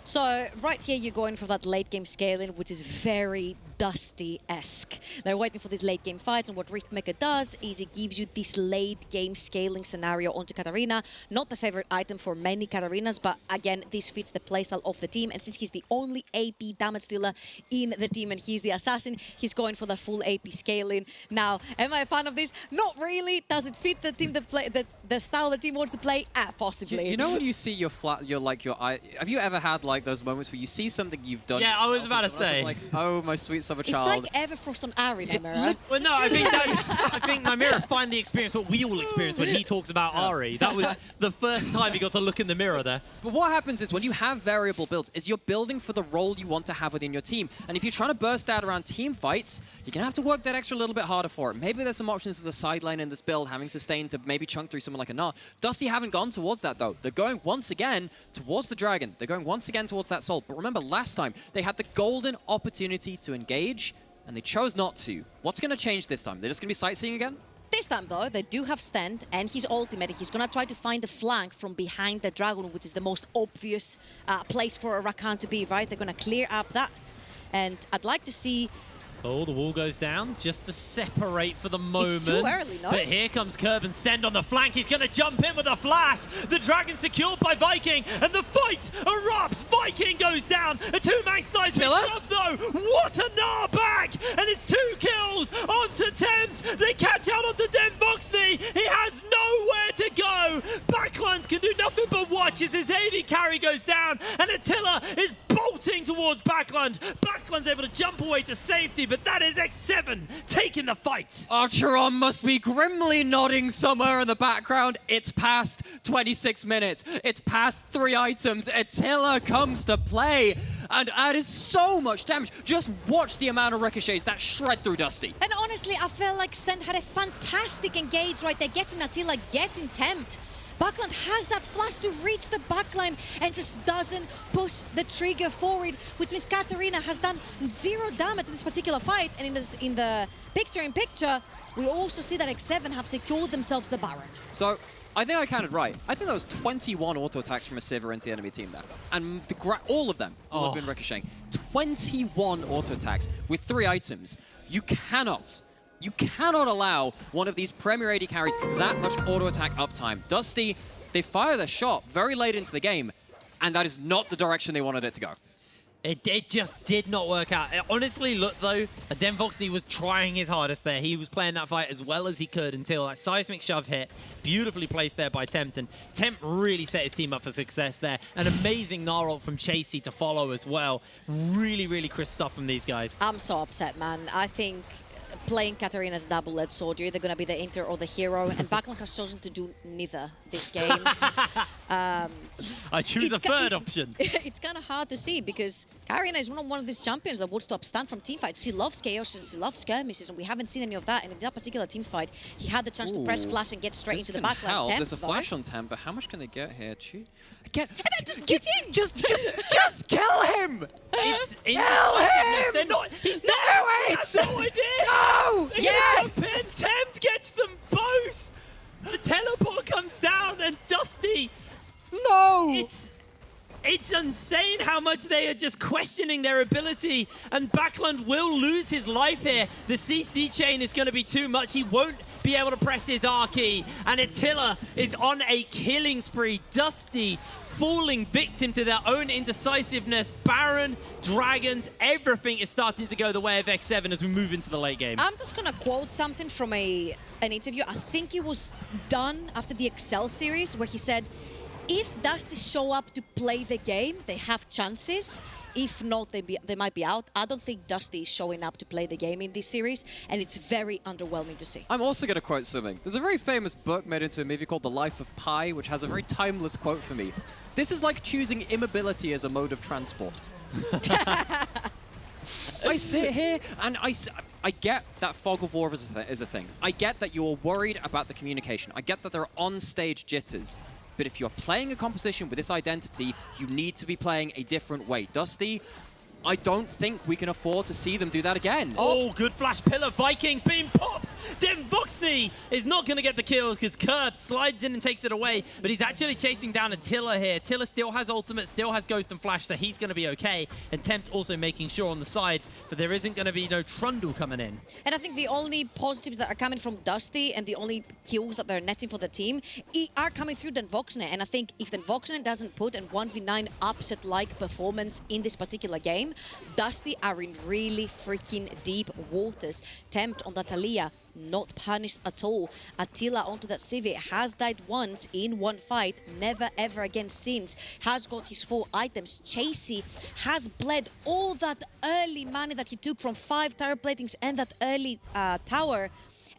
So right here, you're going for that late game scaling, which is very Dusty-esque. They're waiting for these late game fights, and what Riftmaker does is it gives you this late game scaling scenario onto Katarina. Not the favorite item for many Katarinas, but again, this fits the playstyle of the team, and since he's the only AP damage dealer in the team and he's the assassin, he's going for the full AP scaling. Now, am I a fan of this? Not really. Does it fit the team that play the style the team wants to play? Possibly. You know when you see your eye, have you ever had like those moments where you see something you've done? Yeah, I was about to say. Like, oh, my sweet summer It's child. like Everfrost on Ari, Nymeria. Well, no, I think Nymeria finally experienced what we all experienced when he talks about Ari. That was the first time he got to look in the mirror there. But what happens is when you have variable builds, is you're building for the role you want to have within your team. And if you're trying to burst out around team fights, you're going to have to work that extra little bit harder for it. Maybe there's some options with the sideline in this build, having sustain to maybe chunk through someone like a Gnar. Dusty haven't gone towards that, though. They're going once again towards the Dragon. They're going once again towards that Soul. But remember, last time, they had the golden opportunity to engage, and they chose not to. What's going to change this time? They're just going to be sightseeing again? This time, though, they do have Stand and his ultimate. He's going to try to find a flank from behind the Dragon, which is the most obvious place for a Rakan to be, right? They're going to clear up that. And I'd like to see Oh, the wall goes down just to separate for the moment. It's too early, no? But here comes Curb and Stend on the flank. He's going to jump in with a flash. The Dragon secured by Viking, and the fight erupts. Viking goes down. A two-man seismic shove, though. What a gnaw back! And it's 2 kills onto Tempt. They catch out onto Den Voxney. He has nowhere to go. Backlands can do nothing but watch as his AD carry goes down, and Attila is bolting towards Backland. Backland's able to jump away to safety, but that is X7 taking the fight. Archeron must be grimly nodding somewhere in the background. It's past 26 minutes. It's past 3 items. Attila comes to play and added so much damage. Just watch the amount of ricochets that shred through Dusty. And honestly, I felt like Stend had a fantastic engage right there, getting Attila, getting Tempt. Backland has that flash to reach the backline and just doesn't push the trigger forward, which means Katarina has done 0 damage in this particular fight. And in the picture-in-picture, we also see that X7 have secured themselves the Baron. So I think I counted right. I think that was 21 auto attacks from a Sivir into the enemy team there. And all of them will have been ricocheting. 21 auto attacks with 3 items. You cannot allow one of these Premier AD carries that much auto attack uptime. Dusty, they fire their shot very late into the game, and that is not the direction they wanted it to go. It just did not work out. It honestly, look though, Den Voxney was trying his hardest there. He was playing that fight as well as he could until that seismic shove hit. Beautifully placed there by Tempt, and Tempt really set his team up for success there. An amazing Gnarl from Chasey to follow as well. Really, really crisp stuff from these guys. I'm so upset, man. I think playing Katarina's double-edged sword, you're either going to be the Inter or the hero, and Backland has chosen to do neither this game. I choose a third option. It's kind of hard to see because Katarina is one of these champions that wants to upstand from teamfights. She loves chaos and she loves skirmishes, and we haven't seen any of that. And in that particular teamfight, he had the chance to press flash and get straight into the backline. There's a flash on Tempt, but how much can they get here? Just get in! Just kill him! It's Kill him! They're not. He's No, wait! That's no idea! No! They're Yes! gonna jump in. Tempt gets them both! The teleport comes down, and Dusty... No! It's insane how much they are just questioning their ability, and Backland will lose his life here. The CC chain is going to be too much. He won't be able to press his R key, and Attila is on a killing spree. Dusty falling victim to their own indecisiveness. Baron, Dragons, everything is starting to go the way of X7 as we move into the late game. I'm just going to quote something from an interview. I think it was done after the Excel series where he said, if Dusty show up to play the game, they have chances. If not, they might be out. I don't think Dusty is showing up to play the game in this series, and it's very underwhelming to see. I'm also going to quote something. There's a very famous book made into a movie called The Life of Pi, which has a very timeless quote for me. This is like choosing immobility as a mode of transport. I sit here and I get that fog of war is a thing. I get that you're worried about the communication. I get that there are on-stage jitters. But if you're playing a composition with this identity, you need to be playing a different way. Dusty, I don't think we can afford to see them do that again. Oh, good flash pillar. Vikings being popped. Den Voxney is not going to get the kills because Curb slides in and takes it away. But he's actually chasing down Attila here. Attila still has ultimate, still has Ghost and Flash, so he's going to be okay. And Tempt also making sure on the side that there isn't going to be no Trundle coming in. And I think the only positives that are coming from Dusty and the only kills that they're netting for the team are coming through Den Voxney. And I think if Den Voxney doesn't put a 1v9 upset-like performance in this particular game, Dusty are in really freaking deep waters. Tempt on that Aliyah, not punished at all. Attila onto that Sivir, has died once in one fight, never ever again since. Has got his 4 items. Chasey has bled all that early money that he took from 5 tower platings and that early tower.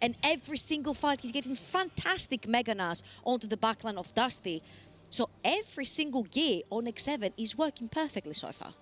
And every single fight he's getting fantastic Mega Nas onto the backline of Dusty. So every single gear on X7 is working perfectly so far.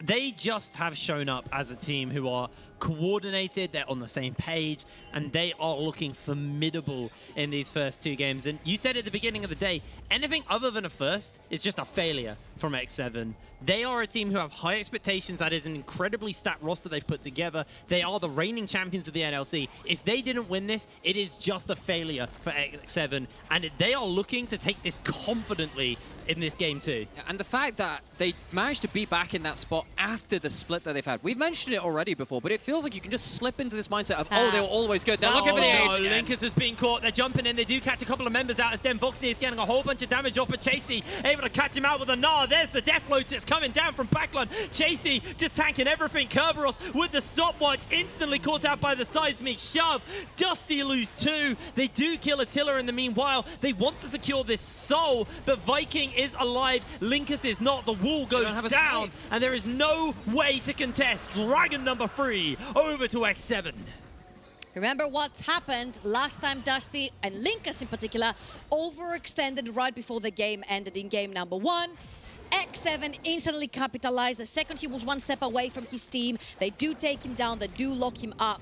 They just have shown up as a team who are coordinated, they're on the same page, and they are looking formidable in these first 2 games. And you said at the beginning of the day, anything other than a first is just a failure from X7. They are a team who have high expectations. That is an incredibly stacked roster they've put together. They are the reigning champions of the NLC. If they didn't win this, it is just a failure for X7. And they are looking to take this confidently in this game too. And the fact that they managed to be back in that spot well after the split that they've had. We've mentioned it already before, but it feels like you can just slip into this mindset of, oh, they were always good. They're looking for the age again. Linkers has been caught. They're jumping in. They do catch a couple of members out as Voxney is getting a whole bunch of damage off of Chasey. Able to catch him out with a Gnar. There's the death loads that's coming down from backline. Chasey just tanking everything. Kerberos with the stopwatch, instantly caught out by the seismic shove. Dusty lose 2. They do kill Attila in the meanwhile. They want to secure this soul, but Viking is alive. Linkers is not. The wall goes down, and there is no way to contest. Dragon number 3 over to X7. Remember what happened last time Dusty, and Linkus in particular, overextended right before the game ended in game number 1. X7 instantly capitalized. The second he was one step away from his team, they do take him down, they do lock him up.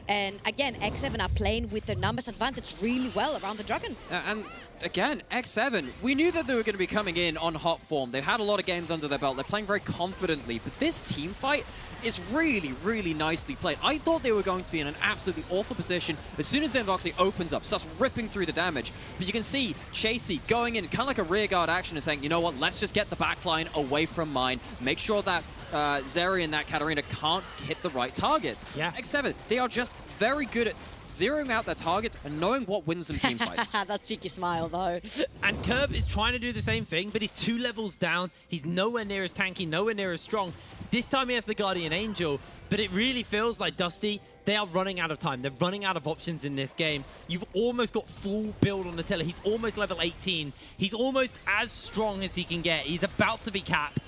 And again, X7 are playing with their numbers advantage really well around the Dragon. And again, X7, we knew that they were going to be coming in on hot form. They've had a lot of games under their belt. They're playing very confidently. But this team fight is really, really nicely played. I thought they were going to be in an absolutely awful position as soon as Voxney opens up, starts ripping through the damage. But you can see Chasey going in kind of like a rearguard action and saying, you know what, let's just get the backline away from mine. Make sure that Zeri and that Katarina can't hit the right targets. Yeah. X7, they are just very good at zeroing out their targets and knowing what wins them team fights. That cheeky smile, though. And Curb is trying to do the same thing, but he's 2 levels down. He's nowhere near as tanky, nowhere near as strong. This time he has the Guardian Angel, but it really feels like Dusty, they are running out of time. They're running out of options in this game. You've almost got full build on Attila. He's almost level 18. He's almost as strong as he can get. He's about to be capped.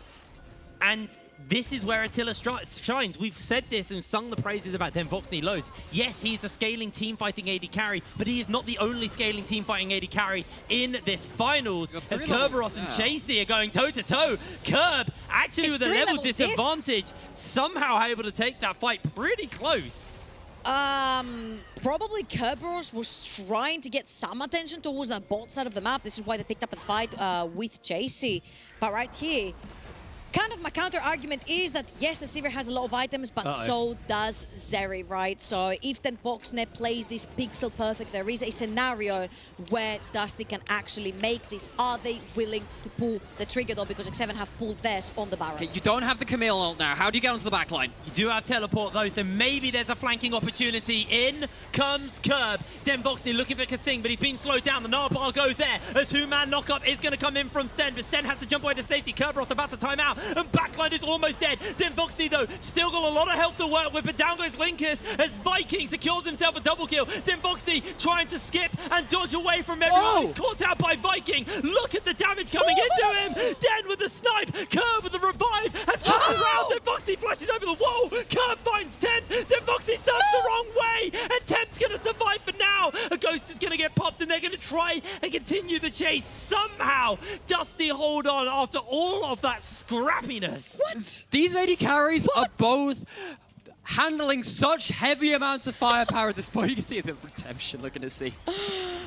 And this is where Attila shines. We've said this and sung the praises about Voxney loads. Yes, he's a scaling team fighting AD carry, but he is not the only scaling team fighting AD carry in this finals. As Kerberos and Chasey are going toe-to-toe. Curb, actually with a level disadvantage, somehow able to take that fight pretty close. Probably Kerberos was trying to get some attention towards the bot side of the map. This is why they picked up a fight with Chasey. But right here, kind of my counter argument is that yes, the Sivir has a lot of items, but so does Zeri, right? So if Voxney plays this pixel perfect, there is a scenario where Dusty can actually make this. Are they willing to pull the trigger though? Because X7 have pulled theirs on the Baron. Okay, you don't have the Camille ult now. How do you get onto the back line? You do have teleport though, so maybe there's a flanking opportunity. In comes Curb. Voxney looking for Kasing, but he's been slowed down. The Gnar bar goes there. A 2-man knockup is going to come in from Sten, but Sten has to jump away to safety. Kerberos about to time out, and backline is almost dead. Voxney though, still got a lot of health to work with, but down goes Linkus as Viking secures himself a double kill. Voxney trying to skip and dodge away from everyone. He's caught out by Viking. Look at the damage coming into him. Den with the snipe. Curb with the revive has come around. Voxney flashes over the wall. Curb finds Tent. Voxney serves the wrong way, and Tent's going to survive for now. A ghost is going to get popped, and they're going to try and continue the chase. Somehow, Dusty hold on after all of that scrappiness. What? These AD carries are both handling such heavy amounts of firepower at this point. You can see the redemption looking to see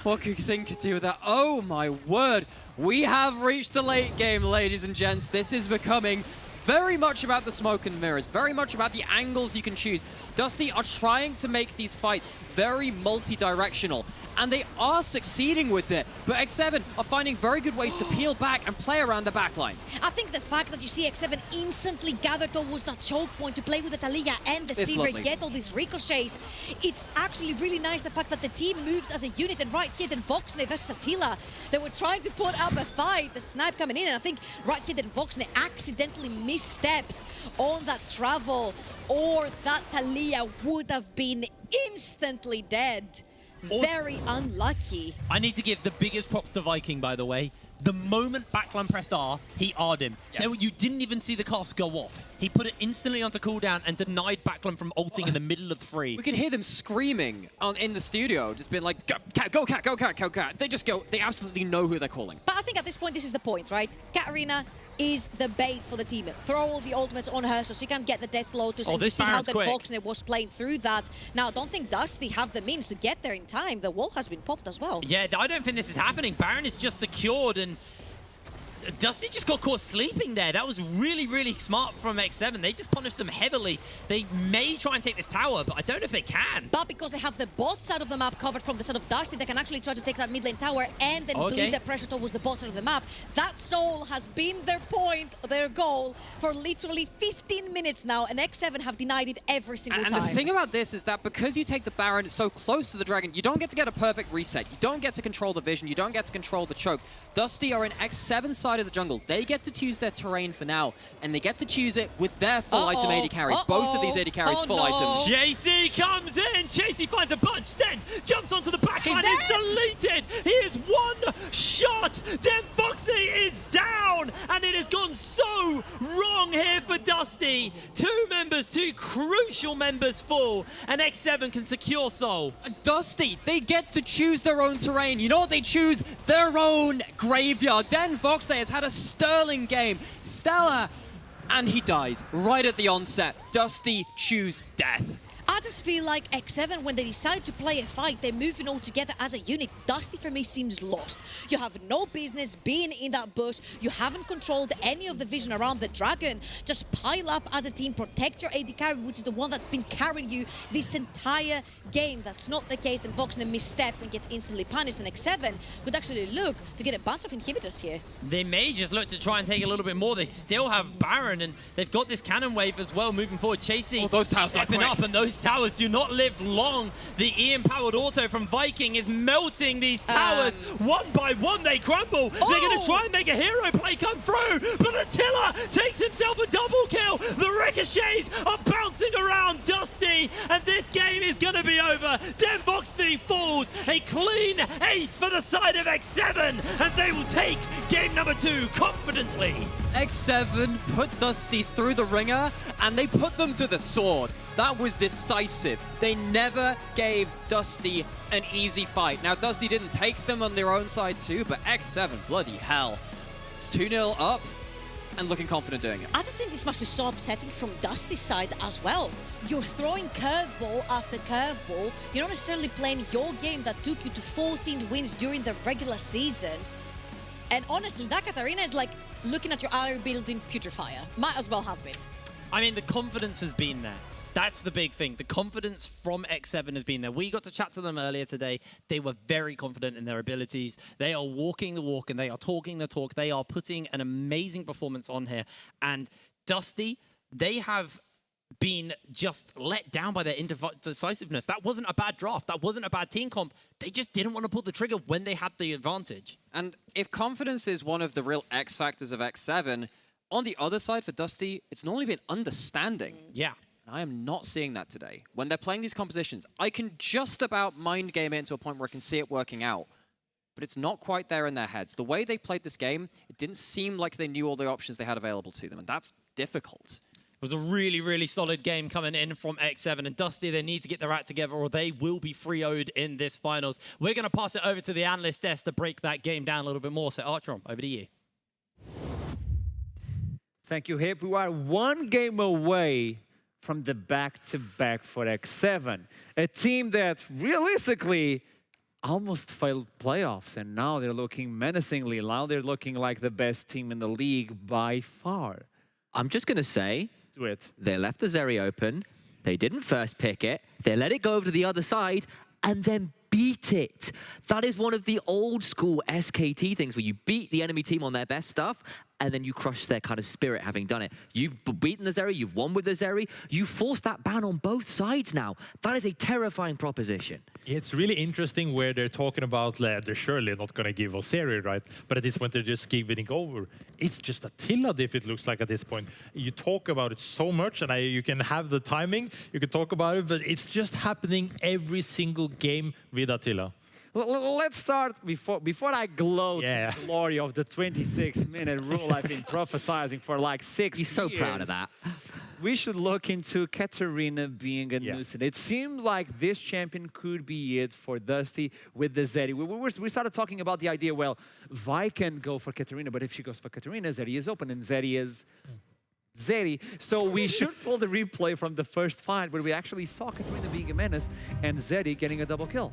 what Kasing could do with that. Oh my word. We have reached the late game, ladies and gents. This is becoming very much about the smoke and mirrors, very much about the angles you can choose. Dusty are trying to make these fights very multi-directional, and they are succeeding with it. But X7 are finding very good ways to peel back and play around the backline. I think the fact that you see X7 instantly gather towards that choke point to play with the Talia and the Sivir, get all these ricochets, it's actually really nice the fact that the team moves as a unit. And right here, Voxney versus Attila, they were trying to put up a fight, the snipe coming in, and I think right here Voxney accidentally missteps on that travel, or that Talia would have been instantly dead. Also, very unlucky. I need to give the biggest props to Viking, by the way. The moment backline pressed R, he R'd him. Yes. Now, you didn't even see the cast go off. He put it instantly onto cooldown and denied backline from ulting in the middle of the free. We could hear them screaming in the studio, just being like, go cat, go cat, go cat, go cat. They just go, they absolutely know who they're calling. But I think at this point, this is the point, right? Katarina is the bait for the team. Throw all the ultimates on her so she can get the death lotus. And you see how the Voxney was playing through that. Now, I don't think Dusty have the means to get there in time. The wall has been popped as well. Yeah, I don't think this is happening. Baron is just secured, and Dusty just got caught sleeping there. That was really, really smart from X7. They just punished them heavily. They may try and take this tower, but I don't know if they can. But because they have the bot side of the map covered from the side of Dusty, they can actually try to take that mid lane tower and then bleed the pressure towards the bot side of the map. That soul has been their point, their goal, for literally 15 minutes now, and X7 have denied it every single time. And the thing about this is that because you take the Baron so close to the Dragon, you don't get to get a perfect reset. You don't get to control the vision. You don't get to control the chokes. Dusty are in X7 side of the jungle. They get to choose their terrain for now, and they get to choose it with their full item AD carry. Both of these AD carries full items. JC comes in. JC finds a bunch. Sten jumps onto the backline. It's deleted. He is one shot. Den Foxy is down, and it has gone so wrong here for Dusty. Two crucial members fall, and X7 can secure Soul. Dusty, they get to choose their own terrain. You know what they choose? Their own graveyard. Den Foxley has had a sterling game. Stella, and he dies right at the onset. Dusty choose death. I just feel like X7, when they decide to play a fight, they're moving all together as a unit. Dusty, for me, seems lost. You have no business being in that bush. You haven't controlled any of the vision around the dragon. Just pile up as a team, protect your AD carry, which is the one that's been carrying you this entire game. That's not the case. Then Voxner missteps and gets instantly punished. And X7 could actually look to get a bunch of inhibitors here. They may just look to try and take a little bit more. They still have Baron, and they've got this cannon wave as well moving forward. Chasing, those towers are stepping quick. up, and those towers do not live long. The Ian-powered auto from Viking is melting these towers. One by one, they crumble. They're going to try and make a hero play come through, but Attila takes himself a double kill. The ricochets are bouncing around Dusty, and this game is going to be over. Den Voxney falls. A clean ace for the side of X7, and they will take game number 2 confidently. X7 put Dusty through the ringer, and they put them to the sword. That was decisive. They never gave Dusty an easy fight. Now, Dusty didn't take them on their own side too, but X7, bloody hell. It's 2-0 up and looking confident doing it. I just think this must be so upsetting from Dusty's side as well. You're throwing curveball after curveball. You're not necessarily playing your game that took you to 14 wins during the regular season. And honestly, that Katarina is like looking at your ally building Putrefier. Might as well have been. I mean, the confidence has been there. That's the big thing. The confidence from X7 has been there. We got to chat to them earlier today. They were very confident in their abilities. They are walking the walk and they are talking the talk. They are putting an amazing performance on here. And Dusty, they have been just let down by their indecisiveness. That wasn't a bad draft. That wasn't a bad team comp. They just didn't want to pull the trigger when they had the advantage. And if confidence is one of the real X factors of X7, on the other side for Dusty, it's normally been understanding. Yeah. And I am not seeing that today. When they're playing these compositions, I can just about mind game it to a point where I can see it working out. But it's not quite there in their heads. The way they played this game, it didn't seem like they knew all the options they had available to them, and that's difficult. It was a really, really solid game coming in from X7, and Dusty, they need to get their act together or they will be 3-0'd in this finals. We're going to pass it over to the analyst desk to break that game down a little bit more. So Archeron, over to you. Thank you, Hip. We are one game away from the back-to-back for X7. A team that realistically almost failed playoffs, and now they're looking menacingly. Now they're looking like the best team in the league by far. I'm just going to say, Do it. they left the Zeri open, they didn't first pick it, they let it go over to the other side, and then beat it. That is one of the old school SKT things where you beat the enemy team on their best stuff and then you crush their kind of spirit having done it. You've beaten the Zeri, you've won with the Zeri, you forced that ban on both sides now. That is a terrifying proposition. It's really interesting where they're talking about they're surely not going to give Osiri, right? But at this point, they're just giving over. It's just Attila, if it looks like at this point. You talk about it so much, and you can have the timing, you can talk about it, but it's just happening every single game with Attila. Let's start before I gloat Yeah. the glory of the 26-minute rule I've been prophesizing for like 6 He's so years. proud of that. We should look into Katarina being a nuisance. It seems like this champion could be it for Dusty with the Zeri. We started talking about the idea, well, Vi can go for Katarina, but if she goes for Katarina, Zeri is open, and Zeri is Zeri. So we should pull the replay from the first fight where we actually saw Katarina being a menace and Zeri getting a double kill.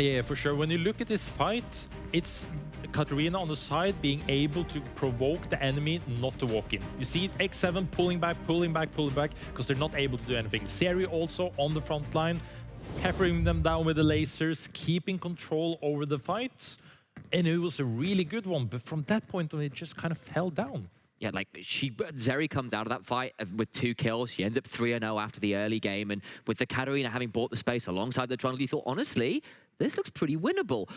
Yeah, for sure. When you look at this fight, it's Katarina on the side being able to provoke the enemy not to walk in. You see X7 pulling back, because they're not able to do anything. Seri also on the front line, peppering them down with the lasers, keeping control over the fight. And it was a really good one, but from that point on, it just kind of fell down. Yeah, like Zeri comes out of that fight with 2 kills. She ends up 3-0 after the early game. And with the Katarina having bought the space alongside the jungle, you thought, honestly, this looks pretty winnable.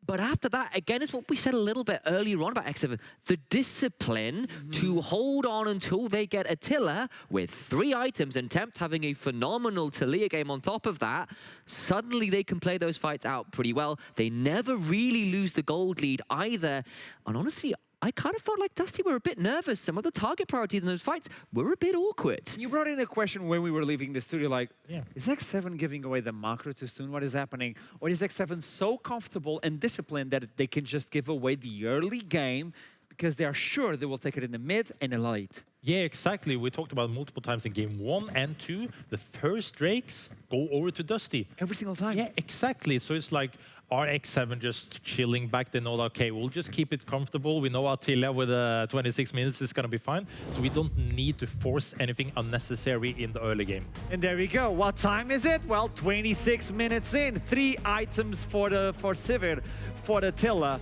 But after that, again, it's what we said a little bit earlier on about X7. The discipline to hold on until they get Attila with 3 items and Tempt having a phenomenal Talia game on top of that. Suddenly they can play those fights out pretty well. They never really lose the gold lead either. And honestly, I kind of felt like Dusty were a bit nervous. Some of the target priorities in those fights were a bit awkward. You brought in a question when we were leaving the studio, like, Yeah. is X7 giving away the macro too soon? What is happening? Or is X7 so comfortable and disciplined that they can just give away the early game because they are sure they will take it in the mid and the late? Yeah, exactly. We talked about multiple times in game 1 and 2. The first Drakes go over to Dusty. Every single time. Yeah, exactly. So it's like, are X7 just chilling back? They know, okay, we'll just keep it comfortable. We know Attila with 26 minutes is going to be fine. So we don't need to force anything unnecessary in the early game. And there we go. What time is it? Well, 26 minutes in. 3 items for Sivir, for the Attila.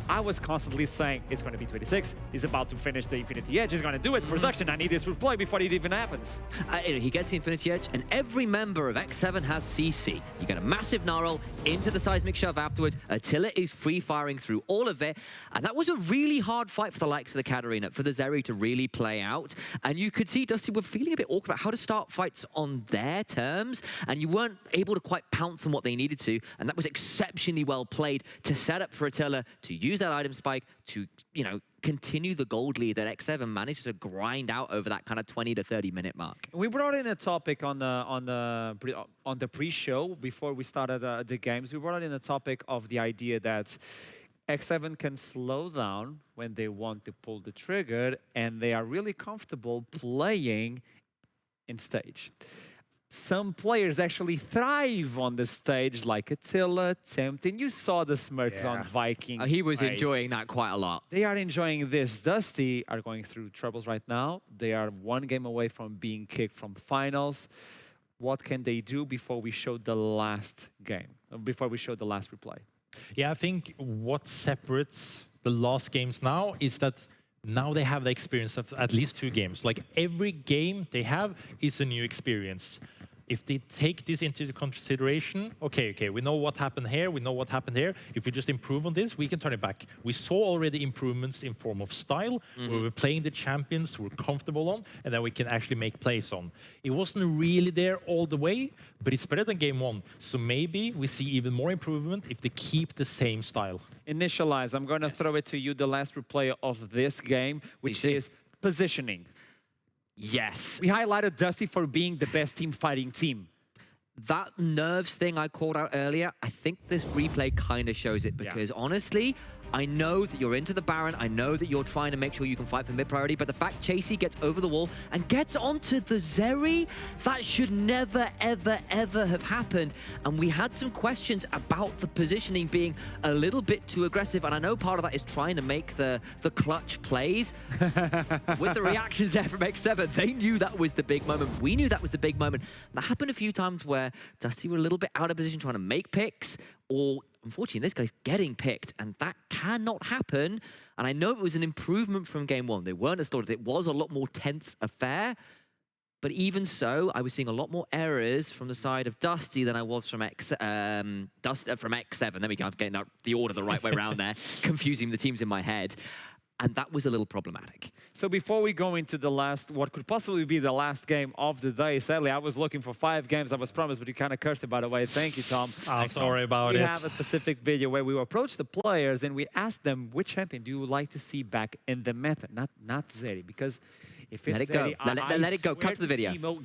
I was constantly saying it's going to be 26. He's about to finish the Infinity Edge. He's going to do it. Production, I need this replay before it even happens. He gets the Infinity Edge, and every member of X7 has CC. You get a massive Gnarl into the seismic shove afterwards. Attila is free-firing through all of it, and that was a really hard fight for the likes of the Katarina, for the Zeri to really play out. And you could see Dusty were feeling a bit awkward about how to start fights on their terms, and you weren't able to quite pounce on what they needed to, and that was exceptionally well played to set up for Attila to use that item spike to, you know, continue the gold lead that X7 managed to grind out over that kind of 20 to 30 minute mark. We brought in a topic on the pre-show before we started the games. We brought in a topic of the idea that X7 can slow down when they want to pull the trigger, and they are really comfortable playing in stage. Some players actually thrive on the stage, like Attila, Tempt, and you saw the smirks on Viking. He was face. enjoying that quite a lot. They are enjoying this. Dusty are going through troubles right now. They are 1 game away from being kicked from finals. What can they do before we show the last game, before we show the last replay? Yeah, I think what separates the last games now is that now they have the experience of at least 2 games. Like every game they have is a new experience. If they take this into consideration, okay, we know what happened here, we know what happened here. If we just improve on this, we can turn it back. We saw already improvements in form of style, where we're playing the champions we're comfortable on, and then we can actually make plays on. It wasn't really there all the way, but it's better than game 1. So maybe we see even more improvement if they keep the same style. Initialize, I'm going to throw it to you, the last replay of this game, which is positioning. Yes. We highlighted Dusty for being the best team fighting team. That nerves thing I called out earlier, I think this replay kind of shows it, because honestly, I know that you're into the Baron. I know that you're trying to make sure you can fight for mid priority, but the fact Chasey gets over the wall and gets onto the Zeri, that should never, ever, ever have happened. And we had some questions about the positioning being a little bit too aggressive. And I know part of that is trying to make the clutch plays. With the reactions there from X7, they knew that was the big moment. We knew that was the big moment. That happened a few times where Dusty were a little bit out of position trying to make picks, or unfortunately, this guy's getting picked, and that cannot happen. And I know it was an improvement from game 1. They weren't as thought. It was a lot more tense affair. But even so, I was seeing a lot more errors from the side of Dusty than I was from X7. There we go. I'm getting the order the right way around there, confusing the teams in my head. And that was a little problematic. So before we go into the last, what could possibly be the last game of the day, sadly, I was looking for 5 games I was promised, but you kind of cursed it, by the way. Thank you, Tom. I'm sorry about it. We have a specific video where we approached the players and we asked them, which champion do you like to see back in the meta? Not Zeri, because if it's Let it go. Zeri, Let it go. Cut to the video. Timo,